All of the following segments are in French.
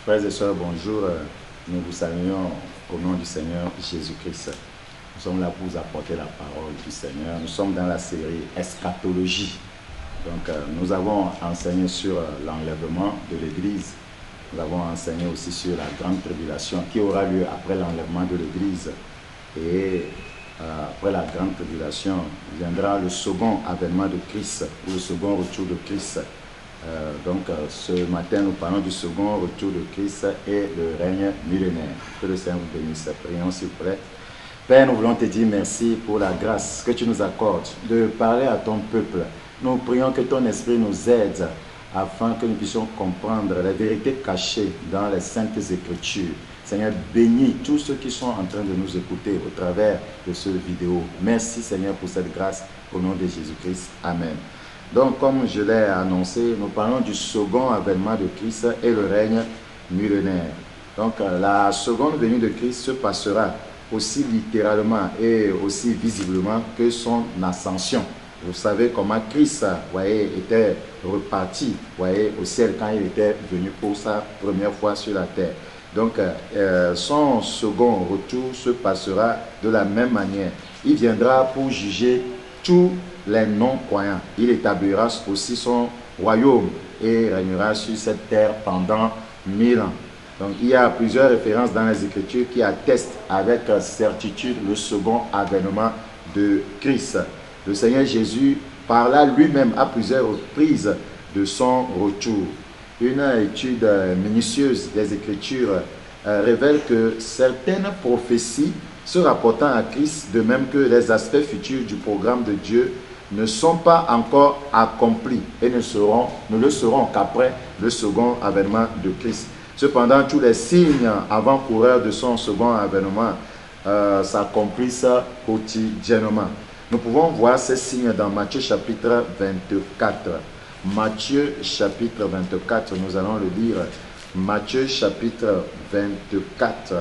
Frères et sœurs, bonjour. Nous vous saluons au nom du Seigneur Jésus-Christ. Nous sommes là pour vous apporter la parole du Seigneur. Nous sommes dans la série Eschatologie. Donc, nous avons enseigné sur l'enlèvement de l'Église. Nous avons enseigné aussi sur la grande tribulation qui aura lieu après l'enlèvement de l'Église. Et après la grande tribulation, viendra le second avènement de Christ, ou le second retour de Christ. Ce matin, nous parlons du second retour de Christ et le règne millénaire. Que le Seigneur vous bénisse. Prions s'il vous plaît. Père, nous voulons te dire merci pour la grâce que tu nous accordes de parler à ton peuple. Nous prions que ton esprit nous aide afin que nous puissions comprendre les vérités cachées dans les saintes écritures. Seigneur, bénis tous ceux qui sont en train de nous écouter au travers de cette vidéo. Merci Seigneur pour cette grâce au nom de Jésus-Christ. Amen. Donc, comme je l'ai annoncé, nous parlons du second avènement de Christ et le règne millénaire. Donc, la seconde venue de Christ se passera aussi littéralement et aussi visiblement que son ascension. Vous savez comment Christ était reparti au ciel quand il était venu pour sa première fois sur la terre. Donc, son second retour se passera de la même manière. Il viendra pour juger tous les non-croyants. Il établira aussi son royaume et régnera sur cette terre pendant 1000 ans. Donc, il y a plusieurs références dans les Écritures qui attestent avec certitude le second avènement de Christ. Le Seigneur Jésus parla lui-même à plusieurs reprises de son retour. Une étude minutieuse des Écritures révèle que certaines prophéties se rapportant à Christ, de même que les aspects futurs du programme de Dieu, ne sont pas encore accomplis et ne le seront qu'après le second avènement de Christ. Cependant, tous les signes avant-coureurs de son second avènement s'accomplissent quotidiennement. Nous pouvons voir ces signes dans Matthieu chapitre 24. Matthieu chapitre 24, nous allons le lire. Matthieu chapitre 24.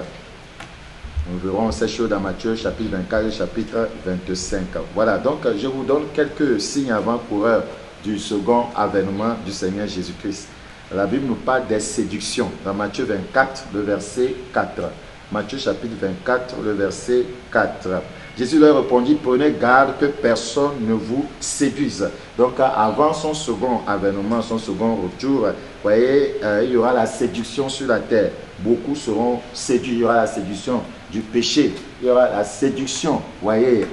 Nous verrons ces choses dans Matthieu chapitre 24 et chapitre 25. Voilà, donc je vous donne quelques signes avant-coureurs du second avènement du Seigneur Jésus-Christ. La Bible nous parle des séductions dans Matthieu 24, le verset 4. Matthieu chapitre 24, le verset 4. Jésus leur répondit, prenez garde que personne ne vous séduise. Donc avant son second avènement, son second retour, voyez, il y aura la séduction sur la terre. Beaucoup seront séduits, il y aura la séduction du péché, il y aura la séduction, voyez,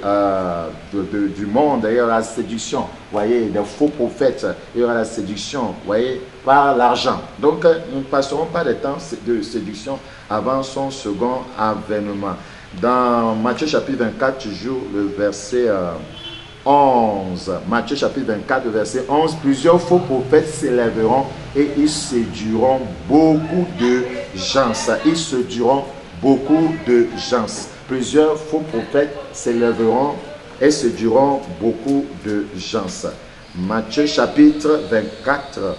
du monde, il y aura la séduction, voyez, des faux prophètes, il y aura la séduction, voyez, par l'argent. Donc, nous ne passerons pas de temps de séduction avant son second avènement. Dans Matthieu chapitre 24, toujours le verset 11. Matthieu chapitre 24, le verset 11. Plusieurs faux prophètes s'élèveront et ils séduiront beaucoup de gens. Ils séduiront beaucoup de gens. Plusieurs faux prophètes s'élèveront et séduiront beaucoup de gens. Matthieu chapitre 24.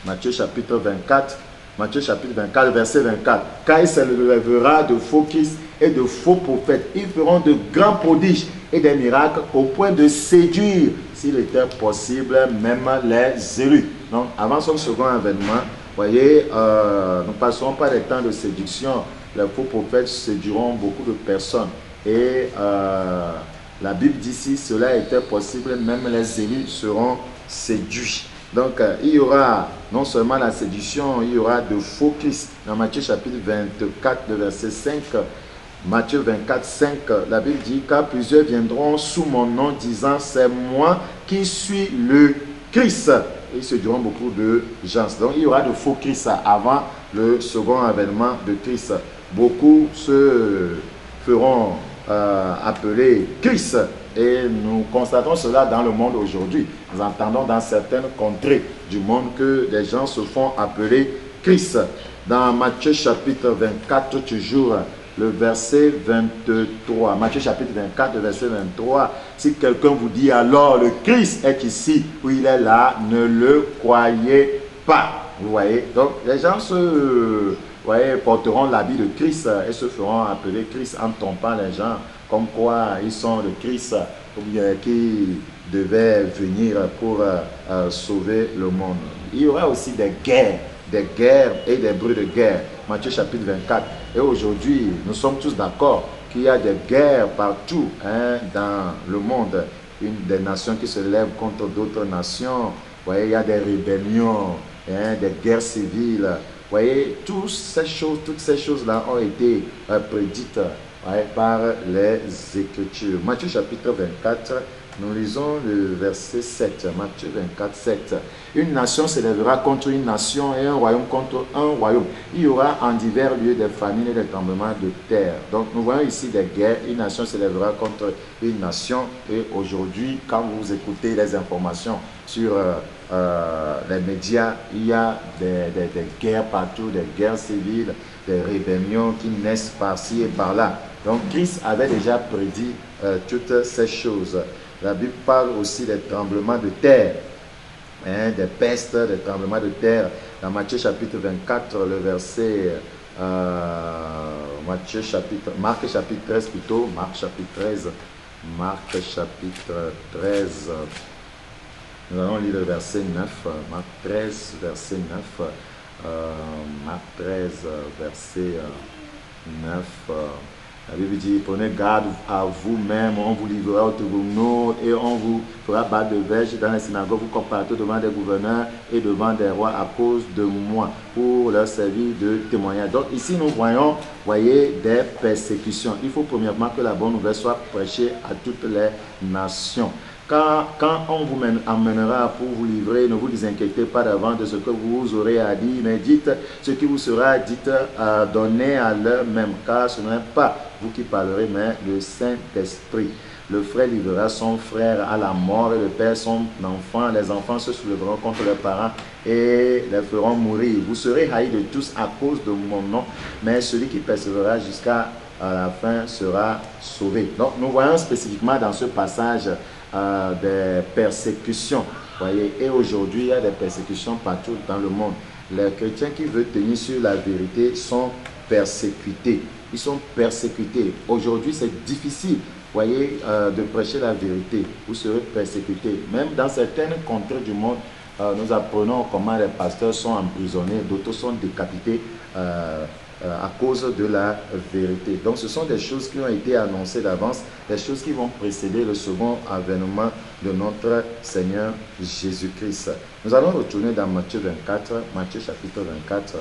Matthieu chapitre 24. Matthieu chapitre 24, verset 24. Car il s'élèvera de faux Christ et de faux prophètes. Ils feront de grands prodiges et des miracles au point de séduire, s'il était possible, même les élus. Donc, avant son second avènement, voyez, nous ne passerons pas des temps de séduction. Les faux prophètes séduiront beaucoup de personnes. Et la Bible dit si cela était possible, même les élus seront séduits. Donc, il y aura non seulement la séduction, il y aura de faux Christ. Dans Matthieu chapitre 24, le verset 5, Matthieu 24, 5, la Bible dit, car plusieurs viendront sous mon nom disant, c'est moi qui suis le Christ. Ils se diront beaucoup de gens. Donc, il y aura de faux Christ avant le second avènement de Christ. Beaucoup se feront appeler Christ. Et nous constatons cela dans le monde aujourd'hui. Nous entendons dans certaines contrées du monde que des gens se font appeler Christ. Dans Matthieu chapitre 24, toujours le verset 23. Matthieu chapitre 24, le verset 23. Si quelqu'un vous dit alors le Christ est ici ou il est là, ne le croyez pas. Vous voyez, donc les gens porteront l'habit de Christ et se feront appeler Christ en trompant les gens comme quoi ils sont le Christ qui devait venir pour sauver le monde. Il y aura aussi des guerres des guerres et des bruits de guerre. Matthieu chapitre 24. Et aujourd'hui, nous sommes tous d'accord qu'il y a des guerres partout dans le monde. Des nations qui se lèvent contre d'autres nations. Vous voyez, il y a des rébellions, des guerres civiles. Vous voyez, toutes ces choses-là ont été prédites par les Écritures. Matthieu chapitre 24, nous lisons le verset 7. Matthieu 24, 7. Une nation s'élèvera contre une nation et un royaume contre un royaume. Il y aura en divers lieux des famines et des tremblements de terre. Donc nous voyons ici des guerres. Une nation s'élèvera contre une nation. Et aujourd'hui, quand vous écoutez les informations sur les médias, il y a des guerres partout, des guerres civiles, des rébellions qui naissent par-ci et par-là. Donc Christ avait déjà prédit toutes ces choses. La Bible parle aussi des tremblements de terre, des pestes, des tremblements de terre. Dans Matthieu chapitre 24, le verset, Marc chapitre 13 plutôt, Marc chapitre 13, nous allons lire le verset 9, Marc 13, verset 9, Marc 13, verset 9, la Bible dit, prenez garde à vous-même, on vous livrera au tribunal et on vous fera battre de verge dans les synagogues, vous comparaîtrez devant des gouverneurs et devant des rois à cause de moi, pour leur servir de témoignage. Donc ici nous voyons, voyez, des persécutions. Il faut premièrement que la bonne nouvelle soit prêchée à toutes les nations. Quand on vous emmènera pour vous livrer, ne vous inquiétez pas d'avance de ce que vous aurez à dire, mais dites ce qui vous sera dit, donnez à l'heure même, car ce n'est pas vous qui parlerez, mais le Saint-Esprit. Le frère livrera son frère à la mort et le père son enfant. Les enfants se soulèveront contre leurs parents et les feront mourir. Vous serez haïs de tous à cause de mon nom, mais celui qui persévérera jusqu'à la fin sera sauvé. Donc nous voyons spécifiquement dans ce passage des persécutions. Voyez, et aujourd'hui, il y a des persécutions partout dans le monde. Les chrétiens qui veulent tenir sur la vérité sont persécutés. Ils sont persécutés. Aujourd'hui, c'est difficile, voyez, de prêcher la vérité. Vous serez persécutés. Même dans certaines contrées du monde, nous apprenons comment les pasteurs sont emprisonnés, d'autres sont décapités à cause de la vérité. Donc ce sont des choses qui ont été annoncées d'avance, des choses qui vont précéder le second avènement de notre Seigneur Jésus-Christ. Nous allons retourner dans Matthieu 24, Matthieu chapitre 24.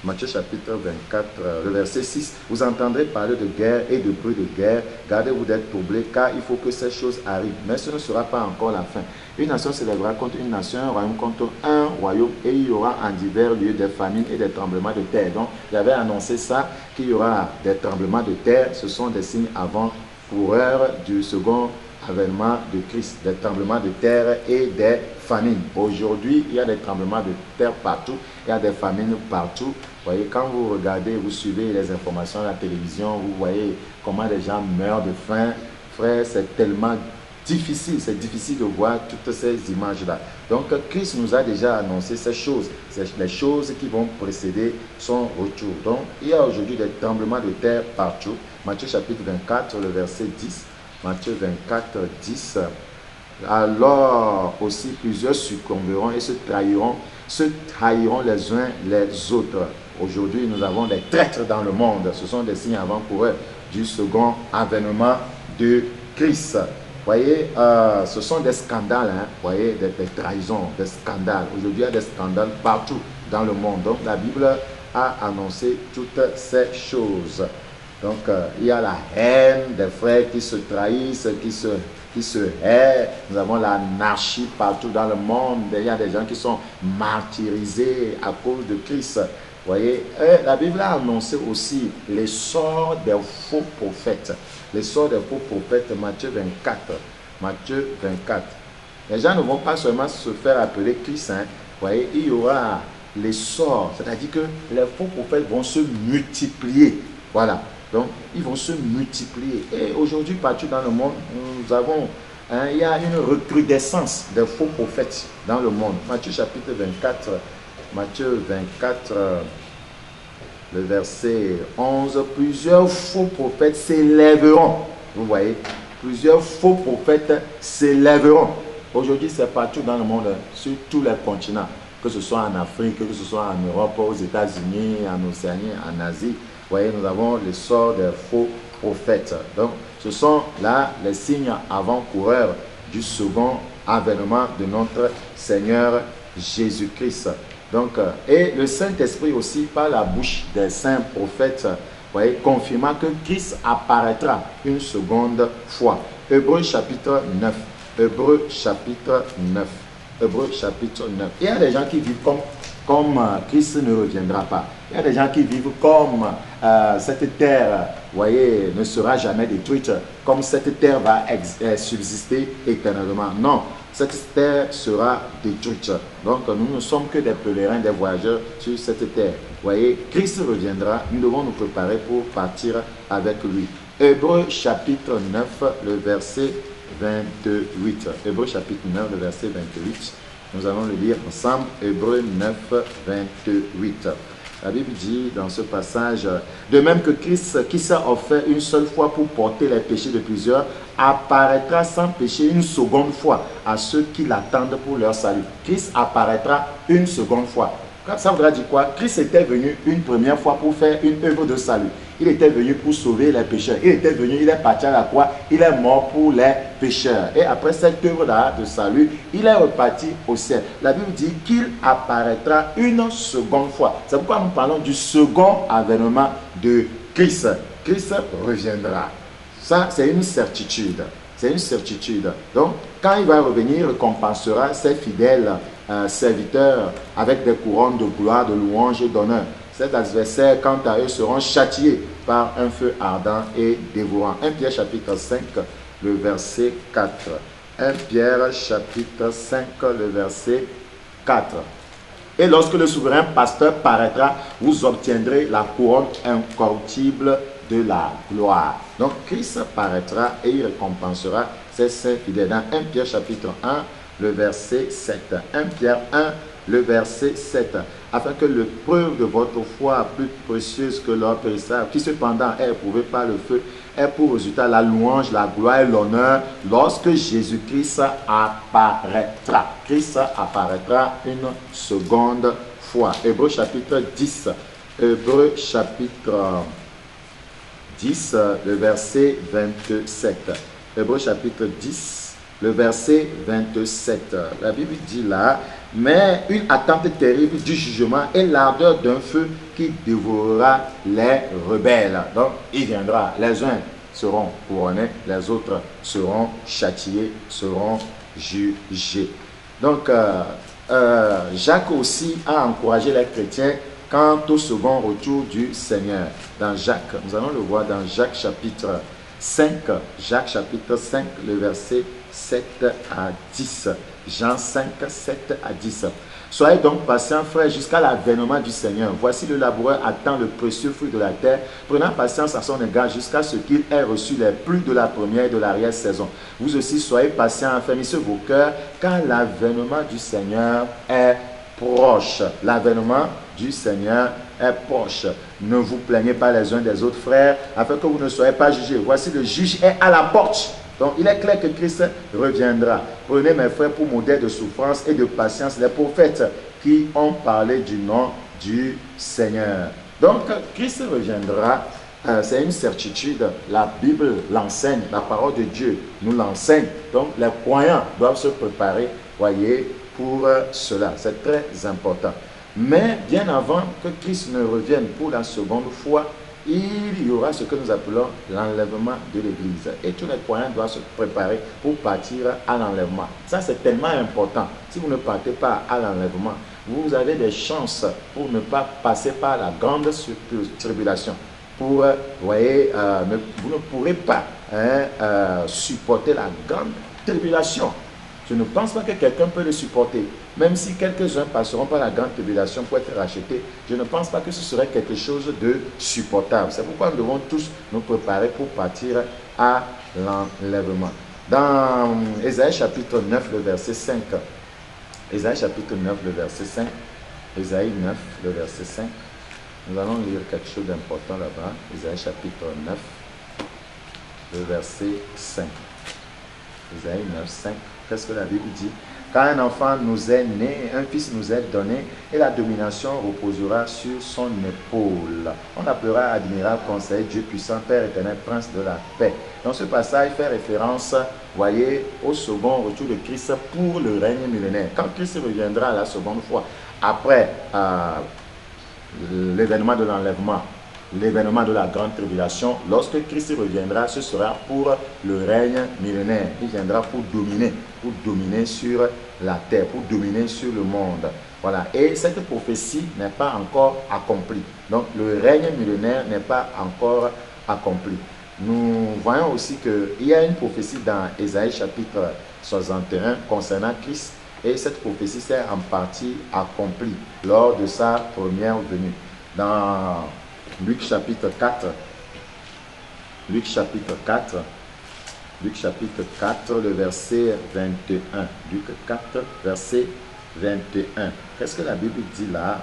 Matthieu chapitre 24, le verset 6. Vous entendrez parler de guerre et de bruit de guerre. Gardez-vous d'être troublés, car il faut que ces choses arrivent. Mais ce ne sera pas encore la fin. Une nation s'élèvera contre une nation, un royaume contre un royaume, et il y aura en divers lieux des famines et des tremblements de terre. Donc, j'avais annoncé ça, qu'il y aura des tremblements de terre. Ce sont des signes avant-coureurs du second avènement de Christ, des tremblements de terre et des famines. Aujourd'hui, il y a des tremblements de terre partout, il y a des famines partout. Vous voyez, quand vous regardez, vous suivez les informations à la télévision, vous voyez comment les gens meurent de faim. Frère, c'est tellement difficile, c'est difficile de voir toutes ces images-là. Donc, Christ nous a déjà annoncé ces choses, les choses qui vont précéder son retour. Donc, il y a aujourd'hui des tremblements de terre partout. Matthieu chapitre 24, le verset 10. Matthieu 24, 10. Alors aussi plusieurs succomberont et se trahiront les uns les autres. Aujourd'hui, nous avons des traîtres dans le monde. Ce sont des signes avant-coureurs du second avènement de Christ. Voyez, ce sont des scandales, voyez, des trahisons, des scandales. Aujourd'hui, il y a des scandales partout dans le monde. Donc, la Bible a annoncé toutes ces choses. Donc, il y a la haine des frères qui se trahissent, qui se haïssent. Nous avons l'anarchie partout dans le monde. Il y a des gens qui sont martyrisés à cause de Christ. Vous voyez, la Bible a annoncé aussi l'essor des faux prophètes. L'essor des faux prophètes, Matthieu 24. Matthieu 24. Les gens ne vont pas seulement se faire appeler Christ. Vous voyez, il y aura l'essor. C'est-à-dire que les faux prophètes vont se multiplier. Voilà. Donc, ils vont se multiplier. Et aujourd'hui, partout dans le monde, nous avons, il y a une recrudescence des faux prophètes dans le monde. Matthieu chapitre 24, Matthieu 24, le verset 11. Plusieurs faux prophètes s'élèveront. Vous voyez, plusieurs faux prophètes s'élèveront. Aujourd'hui, c'est partout dans le monde, sur tous les continents. que ce soit en Afrique, que ce soit en Europe, aux États-Unis, en Océanie, en Asie. Vous voyez, nous avons l'essor des faux prophètes. Donc, ce sont là les signes avant-coureurs du second avènement de notre Seigneur Jésus-Christ. Donc, et le Saint-Esprit aussi, par la bouche des saints prophètes, vous voyez, confirmant que Christ apparaîtra une seconde fois. Hébreux chapitre 9. Hébreux chapitre 9. Hébreux chapitre 9. Il y a des gens qui vivent comme Christ ne reviendra pas. Il y a des gens qui vivent comme cette terre, vous voyez, ne sera jamais détruite, comme cette terre va subsister éternellement. Non, cette terre sera détruite. Donc nous ne sommes que des pèlerins, des voyageurs sur cette terre. Vous voyez, Christ reviendra, nous devons nous préparer pour partir avec lui. Hébreux chapitre 9, le verset 28. Hébreux chapitre 9, le verset 28. Nous allons le lire ensemble. Hébreux 9, 28. La Bible dit dans ce passage, de même que Christ, qui s'est offert une seule fois pour porter les péchés de plusieurs, apparaîtra sans péché une seconde fois à ceux qui l'attendent pour leur salut. Christ apparaîtra une seconde fois. Ça voudra dire quoi? Christ était venu une première fois pour faire une œuvre de salut. Il était venu pour sauver les pécheurs. Il était venu, il est parti à la croix, il est mort pour les pécheurs. Et après cette œuvre-là de salut, il est reparti au ciel. La Bible dit qu'il apparaîtra une seconde fois. C'est pourquoi nous parlons du second avènement de Christ. Christ reviendra. Ça, c'est une certitude. C'est une certitude. Donc, quand il va revenir, il récompensera ses fidèles serviteurs avec des couronnes de gloire, de louange et d'honneur. Ces adversaires, quant à eux, seront châtiés par un feu ardent et dévorant. 1 Pierre chapitre 5, le verset 4. 1 Pierre chapitre 5, le verset 4. Et lorsque le souverain pasteur paraîtra, vous obtiendrez la couronne incorruptible de la gloire. Donc Christ paraîtra et il récompensera ses saints fidèles. Dans 1 Pierre chapitre 1, le verset 7. 1 Pierre 1, le verset 7. Afin que l'épreuve de votre foi, plus précieuse que l'or périssable, qui cependant est éprouvée par le feu, ait pour résultat la louange, la gloire et l'honneur lorsque Jésus-Christ apparaîtra. Christ apparaîtra une seconde fois. Hébreux chapitre 10. Hébreux chapitre 10, le verset 27. Hébreux chapitre 10, le verset 27. La Bible dit là, mais une attente terrible du jugement et l'ardeur d'un feu qui dévorera les rebelles. Donc, il viendra. Les uns seront couronnés, les autres seront châtiés, seront jugés. Donc, Jacques aussi a encouragé les chrétiens quant au second retour du Seigneur. Dans Jacques, nous allons le voir dans Jacques chapitre 5, Jacques chapitre 5, le verset 7 à 10. Jean 5, 7 à 10. Soyez donc patients, frères, jusqu'à l'avènement du Seigneur. Voici le laboureur attend le précieux fruit de la terre, prenant patience à son égard jusqu'à ce qu'il ait reçu les pluies de la première et de l'arrière-saison. Vous aussi, soyez patients, affermissez vos cœurs, car l'avènement du Seigneur est proche. L'avènement du Seigneur est proche. Ne vous plaignez pas les uns des autres, frères, afin que vous ne soyez pas jugés. Voici le juge est à la porte. Donc, il est clair que Christ reviendra. Prenez, mes frères, pour modèle de souffrance et de patience les prophètes qui ont parlé du nom du Seigneur. Donc, Christ reviendra. C'est une certitude. La Bible l'enseigne. La parole de Dieu nous l'enseigne. Donc, les croyants doivent se préparer, voyez, pour cela. C'est très important. Mais bien avant que Christ ne revienne pour la seconde fois, il y aura ce que nous appelons l'enlèvement de l'Église. Et tous les croyants doivent se préparer pour partir à l'enlèvement. Ça, c'est tellement important. Si vous ne partez pas à l'enlèvement, vous avez des chances pour ne pas passer par la grande tribulation. Pour, voyez, vous ne pourrez pas supporter la grande tribulation. Je ne pense pas que quelqu'un peut le supporter. Même si quelques-uns passeront par la grande tribulation pour être rachetés, je ne pense pas que ce serait quelque chose de supportable. C'est pourquoi nous devons tous nous préparer pour partir à l'enlèvement. Dans Ésaïe chapitre 9, le verset 5. Ésaïe chapitre 9, le verset 5. Ésaïe 9, le verset 5. Nous allons lire quelque chose d'important là-bas. Ésaïe chapitre 9, le verset 5. Ésaïe 9, 5. Qu'est-ce que la Bible dit? Car un enfant nous est né, un fils nous est donné, et la domination reposera sur son épaule. On appellera admirable conseil, Dieu puissant, Père éternel, prince de la paix. Dans ce passage, il fait référence, voyez, au second retour de Christ pour le règne millénaire. Quand Christ reviendra la seconde fois, après l'événement de l'enlèvement, l'événement de la grande tribulation, lorsque Christ reviendra, ce sera pour le règne millénaire. Il viendra pour dominer sur la terre, pour dominer sur le monde. Voilà. Et cette prophétie n'est pas encore accomplie. Donc le règne millénaire n'est pas encore accompli. Nous voyons aussi qu'il y a une prophétie dans Ésaïe chapitre 61 concernant Christ. Et cette prophétie s'est en partie accomplie lors de sa première venue. Dans Luc chapitre 4, le verset 21. Luc 4, verset 21. Qu'est-ce que la Bible dit là?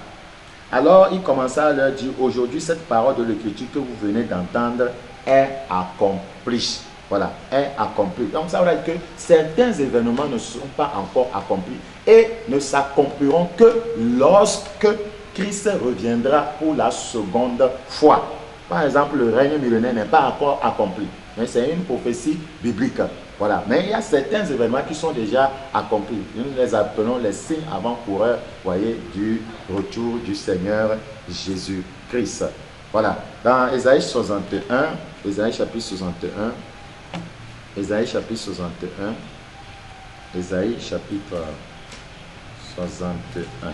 Alors il commença à leur dire, aujourd'hui cette parole de l'Écriture que vous venez d'entendre est accomplie. Voilà, est accomplie. Donc ça veut dire que certains événements ne sont pas encore accomplis et ne s'accompliront que lorsque Christ reviendra pour la seconde fois. Par exemple, le règne millénaire n'est pas encore accompli, mais c'est une prophétie biblique. Voilà. Mais il y a certains événements qui sont déjà accomplis. Nous les appelons les signes avant-coureurs, voyez, du retour du Seigneur Jésus-Christ. Voilà. Dans Ésaïe 61, Ésaïe chapitre 61, Ésaïe chapitre 61, Ésaïe chapitre 61.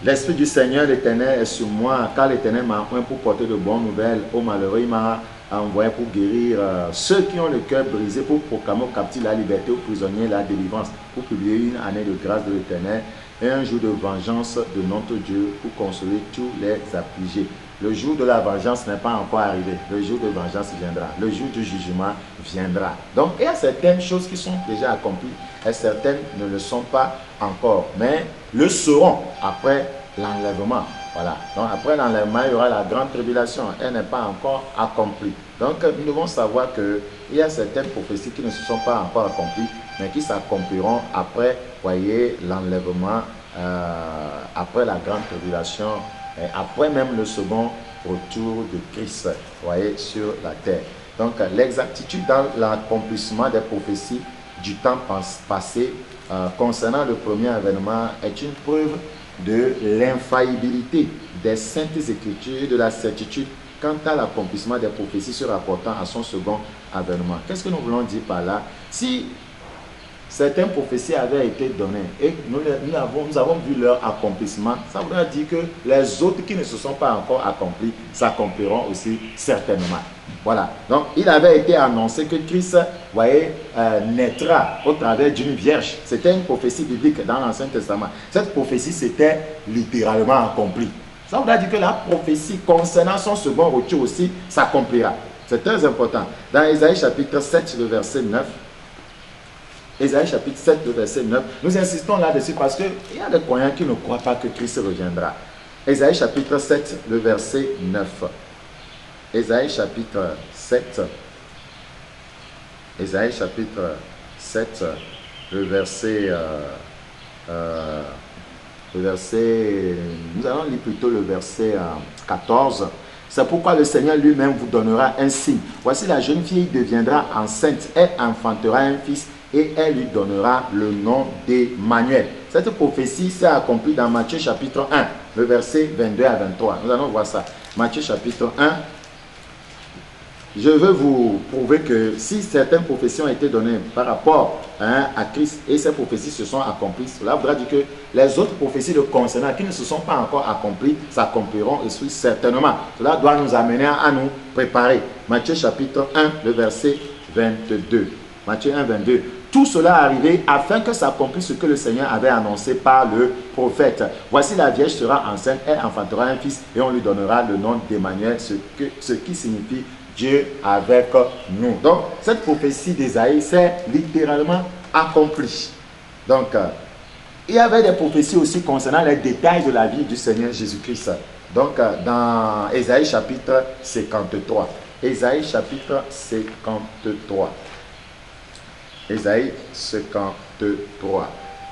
L'Esprit du Seigneur l'Éternel est sur moi, car l'Éternel m'a envoyé pour porter de bonnes nouvelles aux malheureux. Il m'a envoyé pour guérir ceux qui ont le cœur brisé, pour proclamer aux captifs la liberté, aux prisonniers la délivrance, pour publier une année de grâce de l'Éternel et un jour de vengeance de notre Dieu, pour consoler tous les affligés. Le jour de la vengeance n'est pas encore arrivé. Le jour de vengeance viendra. Le jour du jugement viendra. Donc, il y a certaines choses qui sont déjà accomplies et certaines ne le sont pas encore, mais le seront après l'enlèvement. Voilà. Donc, après l'enlèvement, il y aura la grande tribulation. Elle n'est pas encore accomplie. Donc, nous devons savoir qu'il y a certaines prophéties qui ne se sont pas encore accomplies, mais qui s'accompliront après, voyez, l'enlèvement, après la grande tribulation, et après même le second retour de Christ, voyez, sur la terre. Donc, l'exactitude dans l'accomplissement des prophéties du temps passé concernant le premier événement est une preuve de l'infaillibilité des saintes écritures et de la certitude quant à l'accomplissement des prophéties se rapportant à son second événement. Qu'est-ce que nous voulons dire par là? Si certaines prophéties avaient été données et nous avons vu leur accomplissement, ça voudrait dire que les autres qui ne se sont pas encore accomplis s'accompliront aussi certainement. Voilà. Donc, il avait été annoncé que Christ, voyez, naîtra au travers d'une vierge. C'était une prophétie biblique dans l'Ancien Testament. Cette prophétie s'était littéralement accomplie. Ça voudrait dire que la prophétie concernant son second retour aussi s'accomplira. C'est très important. Dans Ésaïe chapitre 7, le verset 9, Ésaïe chapitre 7, le verset 9, nous insistons là-dessus parce qu'il y a des croyants qui ne croient pas que Christ reviendra. Ésaïe chapitre 7, le verset 9. Ésaïe chapitre 7, Ésaïe chapitre 7, le verset, nous allons lire plutôt le verset 14. C'est pourquoi le Seigneur lui-même vous donnera un signe. Voici la jeune fille deviendra enceinte, elle enfantera un fils et elle lui donnera le nom d'Emmanuel. Cette prophétie s'est accomplie dans Matthieu chapitre 1, le verset 22 à 23. Nous allons voir ça. Matthieu chapitre 1. Je veux vous prouver que si certaines prophéties ont été données par rapport à Christ et ces prophéties se sont accomplies, cela voudra dire que les autres prophéties le concernant qui ne se sont pas encore accomplies s'accompliront et certainement. Cela doit nous amener à nous préparer. Matthieu chapitre 1, le verset 22. Matthieu 1, 22. Tout cela est arrivé afin que s'accomplisse ce que le Seigneur avait annoncé par le prophète. Voici la Vierge sera enceinte, elle enfantera un fils et on lui donnera le nom d'Emmanuel, ce qui signifie Dieu avec nous. Donc, cette prophétie d'Ésaïe s'est littéralement accomplie. Donc, il y avait des prophéties aussi concernant les détails de la vie du Seigneur Jésus-Christ. Donc, dans Ésaïe chapitre 53. Ésaïe chapitre 53. Ésaïe 53.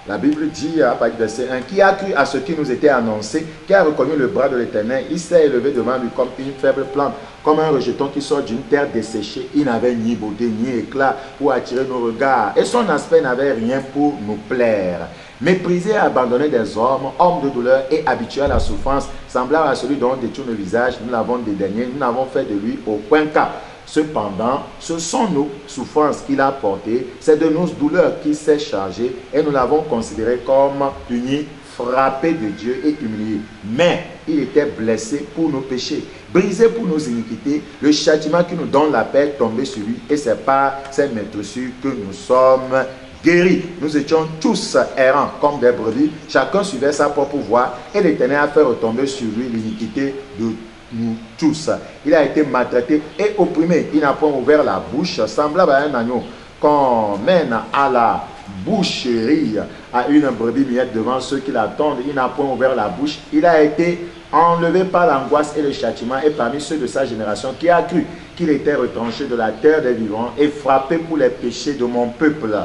La Bible dit, à partir du verset 1, qui a cru à ce qui nous était annoncé, qui a reconnu le bras de l'Éternel, il s'est élevé devant lui comme une faible plante, comme un rejeton qui sort d'une terre desséchée. Il n'avait ni beauté ni éclat pour attirer nos regards, et son aspect n'avait rien pour nous plaire. Méprisé et abandonné des hommes, homme de douleur et habitué à la souffrance, semblable à celui dont on détourne le visage, nous l'avons dédaigné, nous n'avons fait de lui aucun cas. Cependant, ce sont nos souffrances qu'il a portées, c'est de nos douleurs qu'il s'est chargé, et nous l'avons considéré comme puni, frappé de Dieu et humilié. Mais il était blessé pour nos péchés, brisé pour nos iniquités. Le châtiment qui nous donne la paix est tombé sur lui, et c'est par ses maîtresses que nous sommes guéris. Nous étions tous errants comme des brebis, chacun suivait sa propre voie, et l'Éternel a fait retomber sur lui l'iniquité de nous tous. Il a été maltraité et opprimé. Il n'a point ouvert la bouche, semblable à un agneau qu'on mène à la boucherie, à une brebis muette devant ceux qui l'attendent. Il n'a point ouvert la bouche. Il a été enlevé par l'angoisse et le châtiment, et parmi ceux de sa génération qui a cru qu'il était retranché de la terre des vivants et frappé pour les péchés de mon peuple.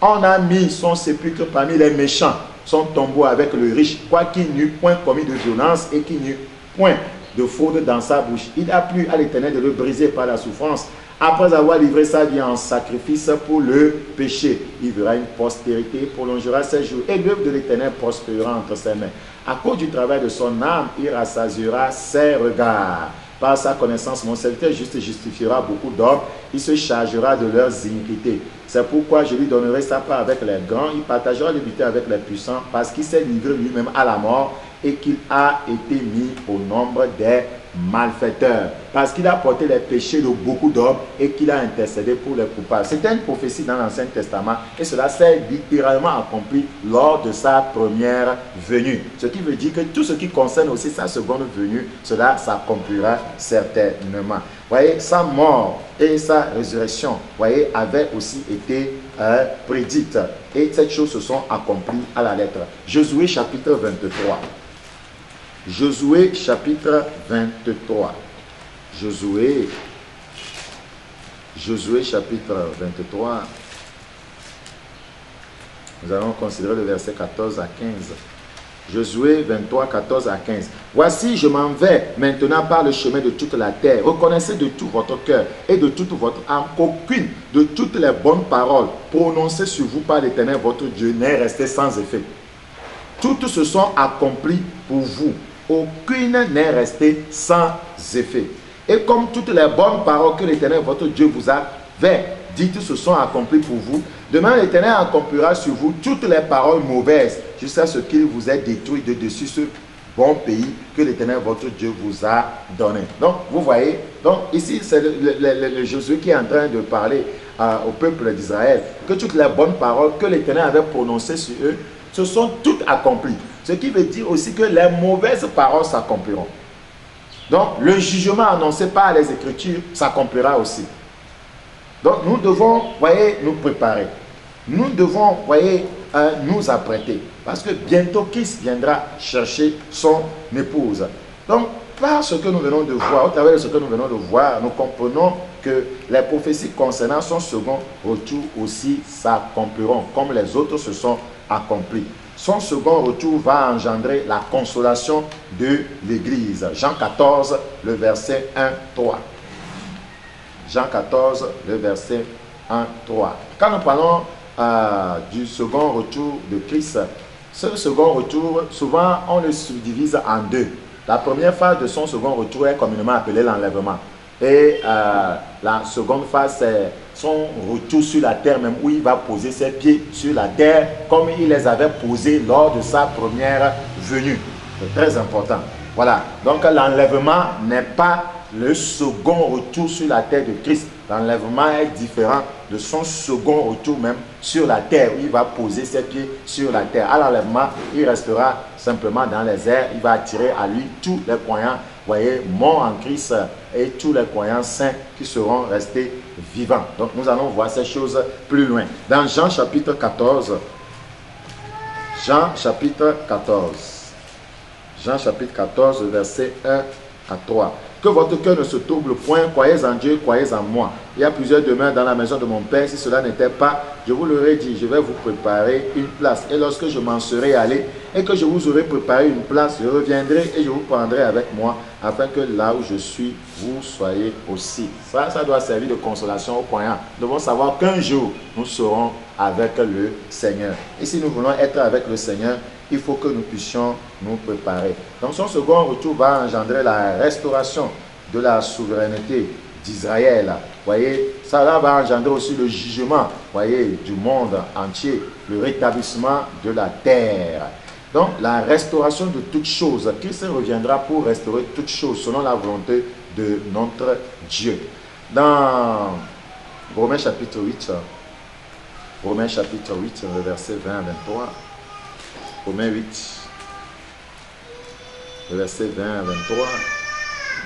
On a mis son sépulcre parmi les méchants, son tombeau avec le riche, quoiqu'il n'eût point commis de violence et qu'il n'eût point de fraude dans sa bouche. Il a plu à l'Éternel de le briser par la souffrance, après avoir livré sa vie en sacrifice pour le péché. Il verra une postérité, prolongera ses jours, et l'œuvre de l'Éternel prospérera entre ses mains. À cause du travail de son âme, il rassasiera ses regards. Par sa connaissance, mon serviteur juste justifiera beaucoup d'hommes, il se chargera de leurs iniquités. C'est pourquoi je lui donnerai sa part avec les grands, il partagera l'unité avec les puissants, parce qu'il s'est livré lui-même à la mort et qu'il a été mis au nombre des malfaiteurs, parce qu'il a porté les péchés de beaucoup d'hommes et qu'il a intercédé pour les coupables. C'était une prophétie dans l'Ancien Testament, et cela s'est littéralement accompli lors de sa première venue. Ce qui veut dire que tout ce qui concerne aussi sa seconde venue, cela s'accomplira certainement. Voyez, sa mort et sa résurrection, voyez, avaient aussi été prédites, et ces choses se sont accomplies à la lettre. Josué chapitre 23. Josué chapitre 23. Josué chapitre 23. Nous allons considérer le verset 14 à 15. Josué 23, 14 à 15. Voici, je m'en vais maintenant par le chemin de toute la terre. Reconnaissez de tout votre cœur et de toute votre âme qu'aucune de toutes les bonnes paroles prononcées sur vous par l'Éternel votre Dieu n'est restée sans effet. Toutes se sont accomplies pour vous. Aucune n'est restée sans effet. Et comme toutes les bonnes paroles que l'Éternel votre Dieu vous avait dites se sont accomplies pour vous, demain l'Éternel accomplira sur vous toutes les paroles mauvaises jusqu'à ce qu'il vous ait détruit de dessus ce bon pays que l'Éternel votre Dieu vous a donné. Donc vous voyez, donc ici c'est le Josué qui est en train de parler au peuple d'Israël que toutes les bonnes paroles que l'Éternel avait prononcées sur eux se sont toutes accomplies. Ce qui veut dire aussi que les mauvaises paroles s'accompliront. Donc, le jugement annoncé par les Écritures s'accomplira aussi. Donc, nous devons, voyez, nous préparer. Nous devons, voyez, nous apprêter. Parce que bientôt, Christ viendra chercher son épouse. Donc, par ce que nous venons de voir, au travers de ce que nous venons de voir, nous comprenons que les prophéties concernant son second retour aussi s'accompliront, comme les autres se sont accomplis. Son second retour va engendrer la consolation de l'Église. Jean 14, le verset 1, 3. Jean 14, le verset 1, 3. Quand nous parlons du second retour de Christ, ce second retour, souvent on le subdivise en deux. La première phase de son second retour est communément appelée l'enlèvement. Et la seconde phase, c'est son retour sur la terre, même où il va poser ses pieds sur la terre, comme il les avait posés lors de sa première venue. C'est très important. Voilà. Donc l'enlèvement n'est pas le second retour sur la terre de Christ. L'enlèvement est différent de son second retour même sur la terre, où il va poser ses pieds sur la terre. À l'enlèvement, il restera simplement dans les airs. Il va attirer à lui tous les croyants, voyez, morts en Christ, et tous les croyants saints qui seront restés vivants. Donc nous allons voir ces choses plus loin. Dans Jean chapitre 14, Jean chapitre 14, verset 1 à 3. Que votre cœur ne se trouble point. Croyez en Dieu, croyez en moi. Il y a plusieurs demeures dans la maison de mon Père. Si cela n'était pas, je vous l'aurais dit, je vais vous préparer une place. Et lorsque je m'en serai allé et que je vous aurai préparé une place, je reviendrai et je vous prendrai avec moi, afin que là où je suis, vous soyez aussi. Ça doit servir de consolation aux croyants. Nous devons savoir qu'un jour, nous serons avec le Seigneur. Et si nous voulons être avec le Seigneur, il faut que nous puissions nous préparer. Donc son second retour va engendrer la restauration de la souveraineté d'Israël. Voyez, ça là va engendrer aussi le jugement, voyez, du monde entier, le rétablissement de la terre. Donc la restauration de toutes choses. Christ reviendra pour restaurer toutes choses selon la volonté de notre Dieu. Dans Romains chapitre 8, le verset 20 à 23. Romains 8, le verset 20 à 23.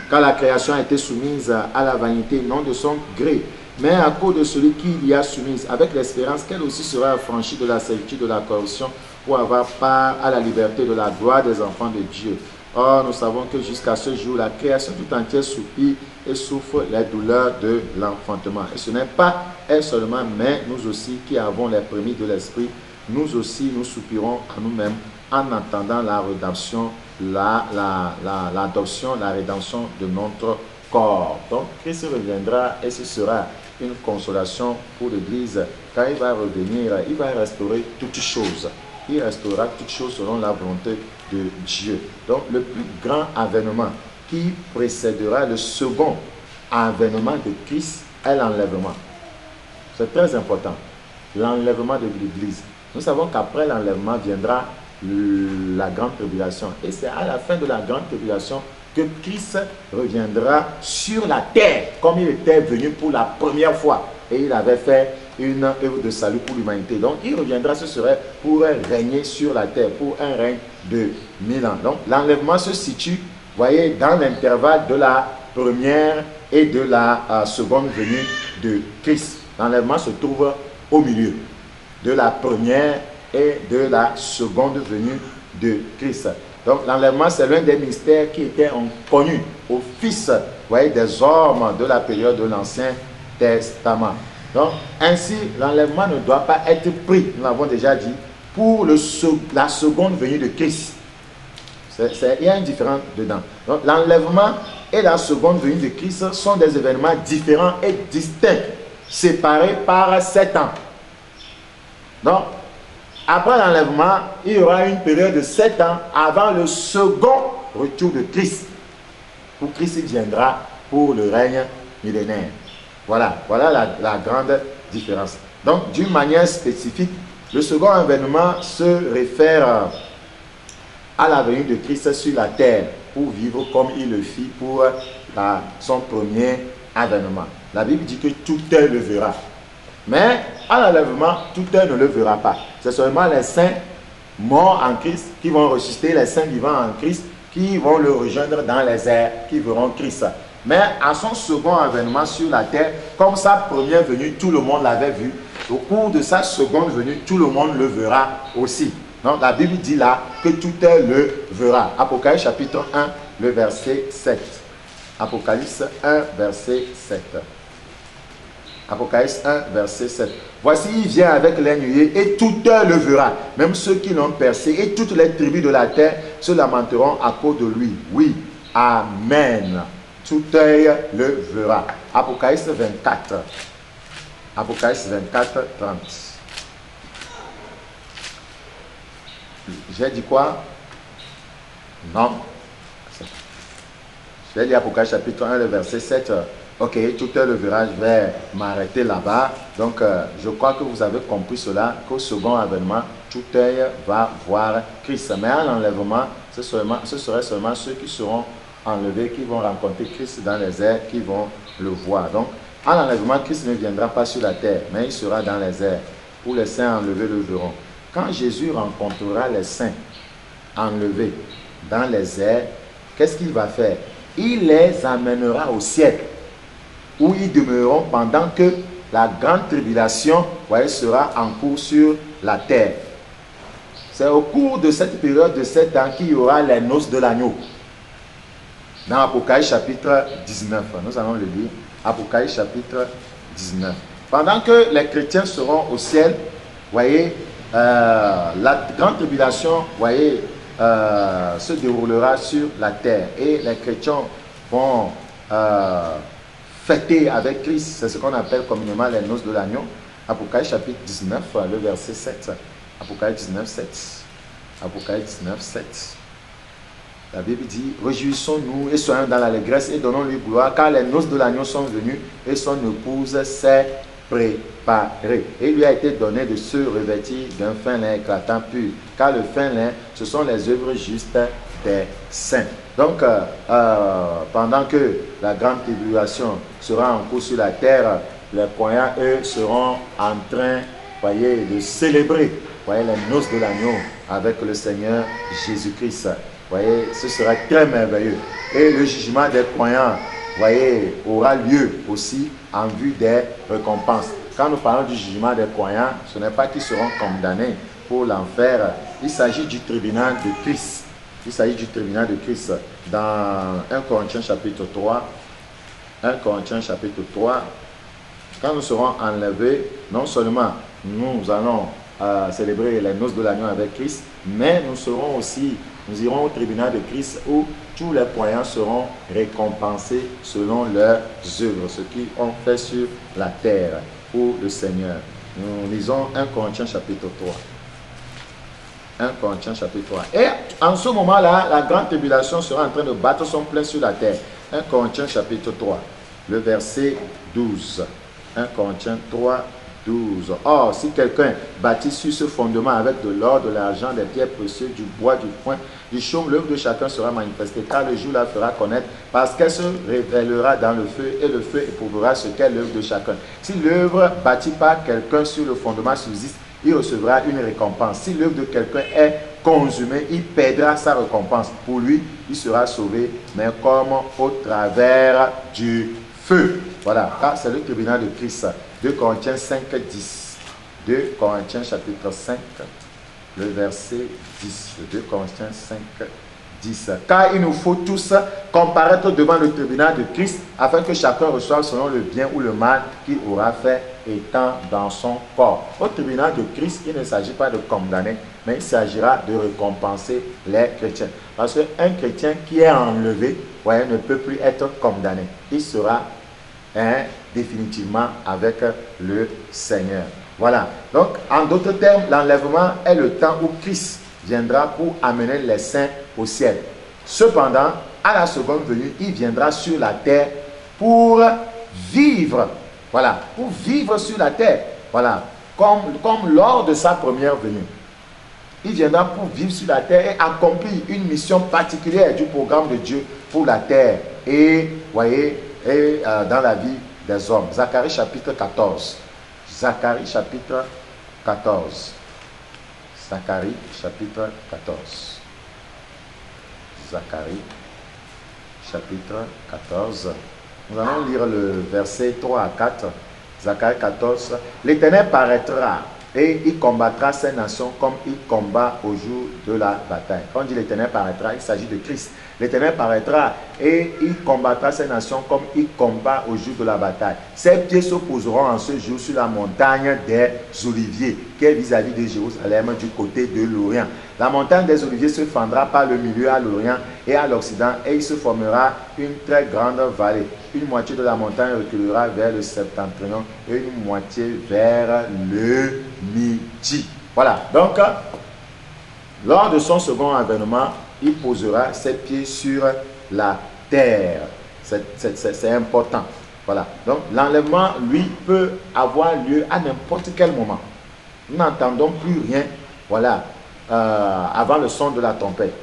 Car la création a été soumise à la vanité, non de son gré, mais à cause de celui qui l'y a soumise, avec l'espérance qu'elle aussi sera affranchie de la servitude de la corruption pour avoir part à la liberté de la gloire des enfants de Dieu. Or, nous savons que jusqu'à ce jour, la création tout entière soupire et souffre les douleurs de l'enfantement. Et ce n'est pas elle seulement, mais nous aussi qui avons les prémices de l'esprit, nous aussi nous soupirons à nous-mêmes en attendant la rédemption, l'adoption, la rédemption de notre corps. Donc, Christ reviendra et ce sera une consolation pour l'Église. Quand il va revenir, il va restaurer toutes choses. Il restaurera toutes choses selon la volonté de Dieu. Donc, le plus grand avènement qui précédera le second avènement de Christ est l'enlèvement. C'est très important. L'enlèvement de l'Église. Nous savons qu'après l'enlèvement viendra la grande tribulation. Et c'est à la fin de la grande tribulation que Christ reviendra sur la terre, comme il était venu pour la première fois. Et il avait fait une œuvre de salut pour l'humanité. Donc il reviendra, ce serait pour régner sur la terre, pour un règne de 1000 ans. Donc l'enlèvement se situe, voyez, dans l'intervalle de la première et de la seconde venue de Christ. L'enlèvement se trouve au milieu de la première et de la seconde venue de Christ. Donc l'enlèvement, c'est l'un des mystères qui était connu au fils, voyez, des hommes de la période de l'Ancien Testament. Donc ainsi, l'enlèvement ne doit pas être pris, nous l'avons déjà dit, pour la seconde venue de Christ. Il y a une différence dedans. Donc l'enlèvement et la seconde venue de Christ sont des événements différents et distincts, séparés par 7 ans. Donc, après l'enlèvement, il y aura une période de 7 ans avant le second retour de Christ. Où Christ viendra pour le règne millénaire. Voilà la grande différence. Donc, d'une manière spécifique, le second avènement se réfère à la venue de Christ sur la terre pour vivre comme il le fit pour son premier avènement. La Bible dit que tout œil le verra. Mais à l'enlèvement, tout œil ne le verra pas. C'est seulement les saints morts en Christ qui vont ressusciter, les saints vivants en Christ qui vont le rejoindre dans les airs, qui verront Christ. Mais à son second avènement sur la terre, comme sa première venue, tout le monde l'avait vu. Au cours de sa seconde venue, tout le monde le verra aussi. Donc la Bible dit là que tout œil le verra. Apocalypse chapitre 1, le verset 7. Apocalypse 1, verset 7. Apocalypse 1, verset 7. Voici, il vient avec les nuées et tout œil le verra, même ceux qui l'ont percé, et toutes les tribus de la terre se lamenteront à cause de lui. Oui, amen. Tout œil le verra. Apocalypse 24. Apocalypse 24, 30. J'ai dit quoi? Non. J'ai dit Apocalypse chapitre 1, le verset 7. Ok, tout œil le verra, je vais m'arrêter là-bas. Donc, je crois que vous avez compris cela, qu'au second avènement, tout œil va voir Christ. Mais à l'enlèvement, ce serait seulement ceux qui seront enlevés, qui vont rencontrer Christ dans les airs, qui vont le voir. Donc, à l'enlèvement, Christ ne viendra pas sur la terre, mais il sera dans les airs, où les saints enlevés le verront. Quand Jésus rencontrera les saints enlevés dans les airs, qu'est-ce qu'il va faire? Il les amènera au ciel, où ils demeureront pendant que la grande tribulation, voyez, sera en cours sur la terre. C'est au cours de cette période de 7 ans qu'il y aura les noces de l'agneau. dans Apocalypse chapitre 19. Nous allons le lire. Apocalypse chapitre 19. Pendant que les chrétiens seront au ciel, voyez, la grande tribulation, voyez, se déroulera sur la terre. Et les chrétiens vont fêter avec Christ. C'est ce qu'on appelle communément les noces de l'agneau. Apocalypse chapitre 19, le verset 7. Apocalypse 19, 7. Apocalypse 19, 7. La Bible dit, réjouissons-nous et soyons dans l'allégresse et donnons-lui gloire, car les noces de l'agneau sont venues et son épouse s'est préparée. Et il lui a été donné de se revêtir d'un fin lin éclatant pur, car le fin lin, ce sont les œuvres justes des saints. Donc, pendant que la grande tribulation sera en cours sur la terre, les croyants, eux, seront en train, voyez, de célébrer, voyez, les noces de l'agneau avec le Seigneur Jésus-Christ. Voyez, ce sera très merveilleux. Et le jugement des croyants, voyez, aura lieu aussi en vue des récompenses. Quand nous parlons du jugement des croyants, ce n'est pas qu'ils seront condamnés pour l'enfer. Il s'agit du tribunal de Christ. Il s'agit du tribunal de Christ. Dans 1 Corinthiens chapitre 3, 1 Corinthiens chapitre 3, quand nous serons enlevés, non seulement nous allons célébrer les noces de l'agneau avec Christ, mais nous irons au tribunal de Christ où tous les croyants seront récompensés selon leurs œuvres, ce qu'ils ont fait sur la terre pour le Seigneur. Nous lisons 1 Corinthiens chapitre 3. 1 Corinthiens chapitre 3. Et en ce moment-là, la grande tribulation sera en train de battre son plein sur la terre. 1 Corinthiens chapitre 3, le verset 12. 1 Corinthiens 3, 12. Or, si quelqu'un bâtit sur ce fondement avec de l'or, de l'argent, des pierres précieuses, du bois, du foin, du chaume, l'œuvre de chacun sera manifestée, car le jour la fera connaître, parce qu'elle se révélera dans le feu, et le feu éprouvera ce qu'est l'œuvre de chacun. Si l'œuvre bâtie par quelqu'un sur le fondement subsiste, il recevra une récompense. Si l'œuvre de quelqu'un est consumée, il perdra sa récompense. Pour lui, il sera sauvé, mais comme au travers du feu. Voilà, c'est le tribunal de Christ. 2 Corinthiens 5, 10. 2 Corinthiens chapitre 5, le verset 10. 2 Corinthiens 5, 10. Car il nous faut tous comparaître devant le tribunal de Christ afin que chacun reçoive selon le bien ou le mal qu'il aura fait étant dans son corps. Au tribunal de Christ, il ne s'agit pas de condamner, mais il s'agira de récompenser les chrétiens. Parce qu'un chrétien qui est enlevé, voyez, ne peut plus être condamné. Il sera définitivement avec le Seigneur. Voilà. Donc, en d'autres termes, l'enlèvement est le temps où Christ viendra pour amener les saints au ciel. Cependant, à la seconde venue, il viendra sur la terre pour vivre. Voilà. Pour vivre sur la terre. Voilà. Comme lors de sa première venue. Il viendra pour vivre sur la terre et accomplir une mission particulière du programme de Dieu pour la terre. Et, voyez, dans la vie des hommes. Zacharie chapitre 14. Zacharie chapitre 14. Zacharie chapitre 14. Zacharie chapitre 14. Nous allons lire le verset 3 à 4. Zacharie 14. L'Éternel paraîtra et il combattra ces nations comme il combat au jour de la bataille. Quand on dit l'Éternel paraîtra, il s'agit de Christ. L'Éternel paraîtra et il combattra ces nations comme il combat au jour de la bataille. Ses pieds se poseront en ce jour sur la montagne des Oliviers, qui est vis-à-vis de Jérusalem du côté de l'Orient. La montagne des Oliviers se fendra par le milieu à l'Orient et à l'Occident et il se formera une très grande vallée. Une moitié de la montagne reculera vers le septentrion et une moitié vers le midi. Voilà. Donc, lors de son second avènement, il posera ses pieds sur la terre. C'est important. Voilà. Donc, l'enlèvement, lui, peut avoir lieu à n'importe quel moment. Nous n'entendons plus rien. Voilà. Avant le son de la trompette.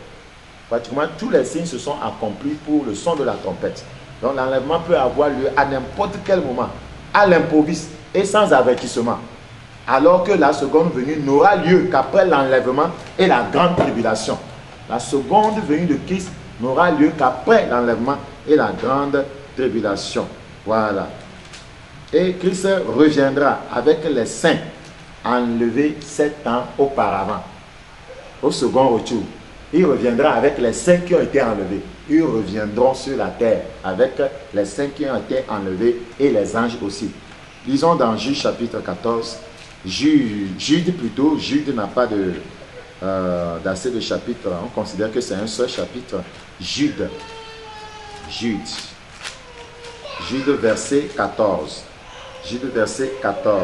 Pratiquement tous les signes se sont accomplis pour le son de la trompette. Donc l'enlèvement peut avoir lieu à n'importe quel moment, à l'improviste et sans avertissement. Alors que la seconde venue n'aura lieu qu'après l'enlèvement et la grande tribulation. La seconde venue de Christ n'aura lieu qu'après l'enlèvement et la grande tribulation. Voilà. Et Christ reviendra avec les saints enlevés 7 ans auparavant. Au second retour, il reviendra avec les saints qui ont été enlevés. ils reviendront sur la terre avec les saints qui ont été enlevés et les anges aussi. Lisons dans Jude chapitre 14. Jude plutôt, Jude n'a pas d'assez de chapitres. On considère que c'est un seul chapitre. Jude verset 14. Jude verset 14.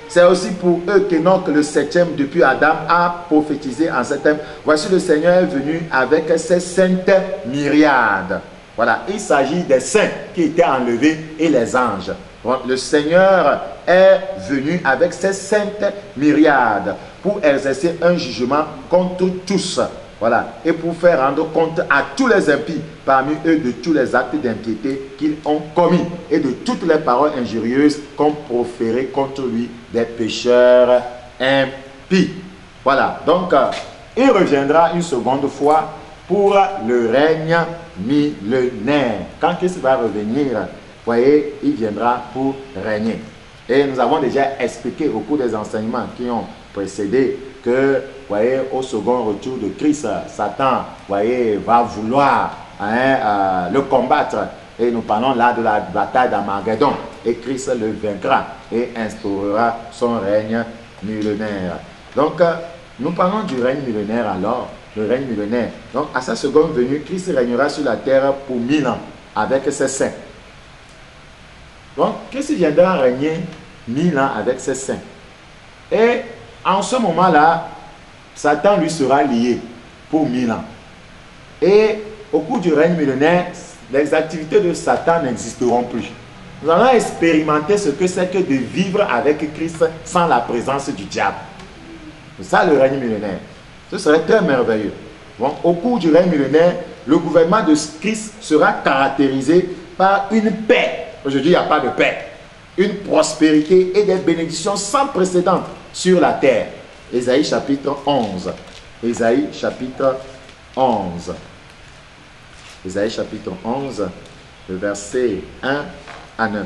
C'est aussi pour eux qu'Enoch, le septième depuis Adam, a prophétisé en ces termes. Voici le Seigneur est venu avec ses saintes myriades. Voilà, il s'agit des saints qui étaient enlevés et les anges. Le Seigneur est venu avec ses saintes myriades pour exercer un jugement contre tous. Voilà, et pour faire rendre compte à tous les impies parmi eux de tous les actes d'impiété qu'ils ont commis et de toutes les paroles injurieuses qu'ont proférées contre lui des pécheurs impies. Voilà, donc il reviendra une seconde fois pour le règne millénaire. Quand Christ va revenir, voyez, il viendra pour régner. Et nous avons déjà expliqué au cours des enseignements qui ont précédé que, voyez, au second retour de Christ, Satan, voyez, va vouloir le combattre. Et nous parlons là de la bataille d'Armageddon. Et Christ le vaincra et instaurera son règne millénaire. Donc, nous parlons du règne millénaire alors, le règne millénaire. Donc, à sa seconde venue, Christ régnera sur la terre pour 1000 ans avec ses saints. Donc, Christ viendra régner 1000 ans avec ses saints. Et en ce moment-là, Satan lui sera lié pour 1000 ans. Et au cours du règne millénaire, les activités de Satan n'existeront plus. Nous allons expérimenter ce que c'est que de vivre avec Christ sans la présence du diable. C'est ça le règne millénaire. Ce serait très merveilleux. Bon, au cours du règne millénaire, le gouvernement de Christ sera caractérisé par une paix. Aujourd'hui, il n'y a pas de paix. Une prospérité et des bénédictions sans précédent sur la terre. Ésaïe chapitre 11. Ésaïe chapitre 11. Ésaïe chapitre 11, le verset 1 à 9.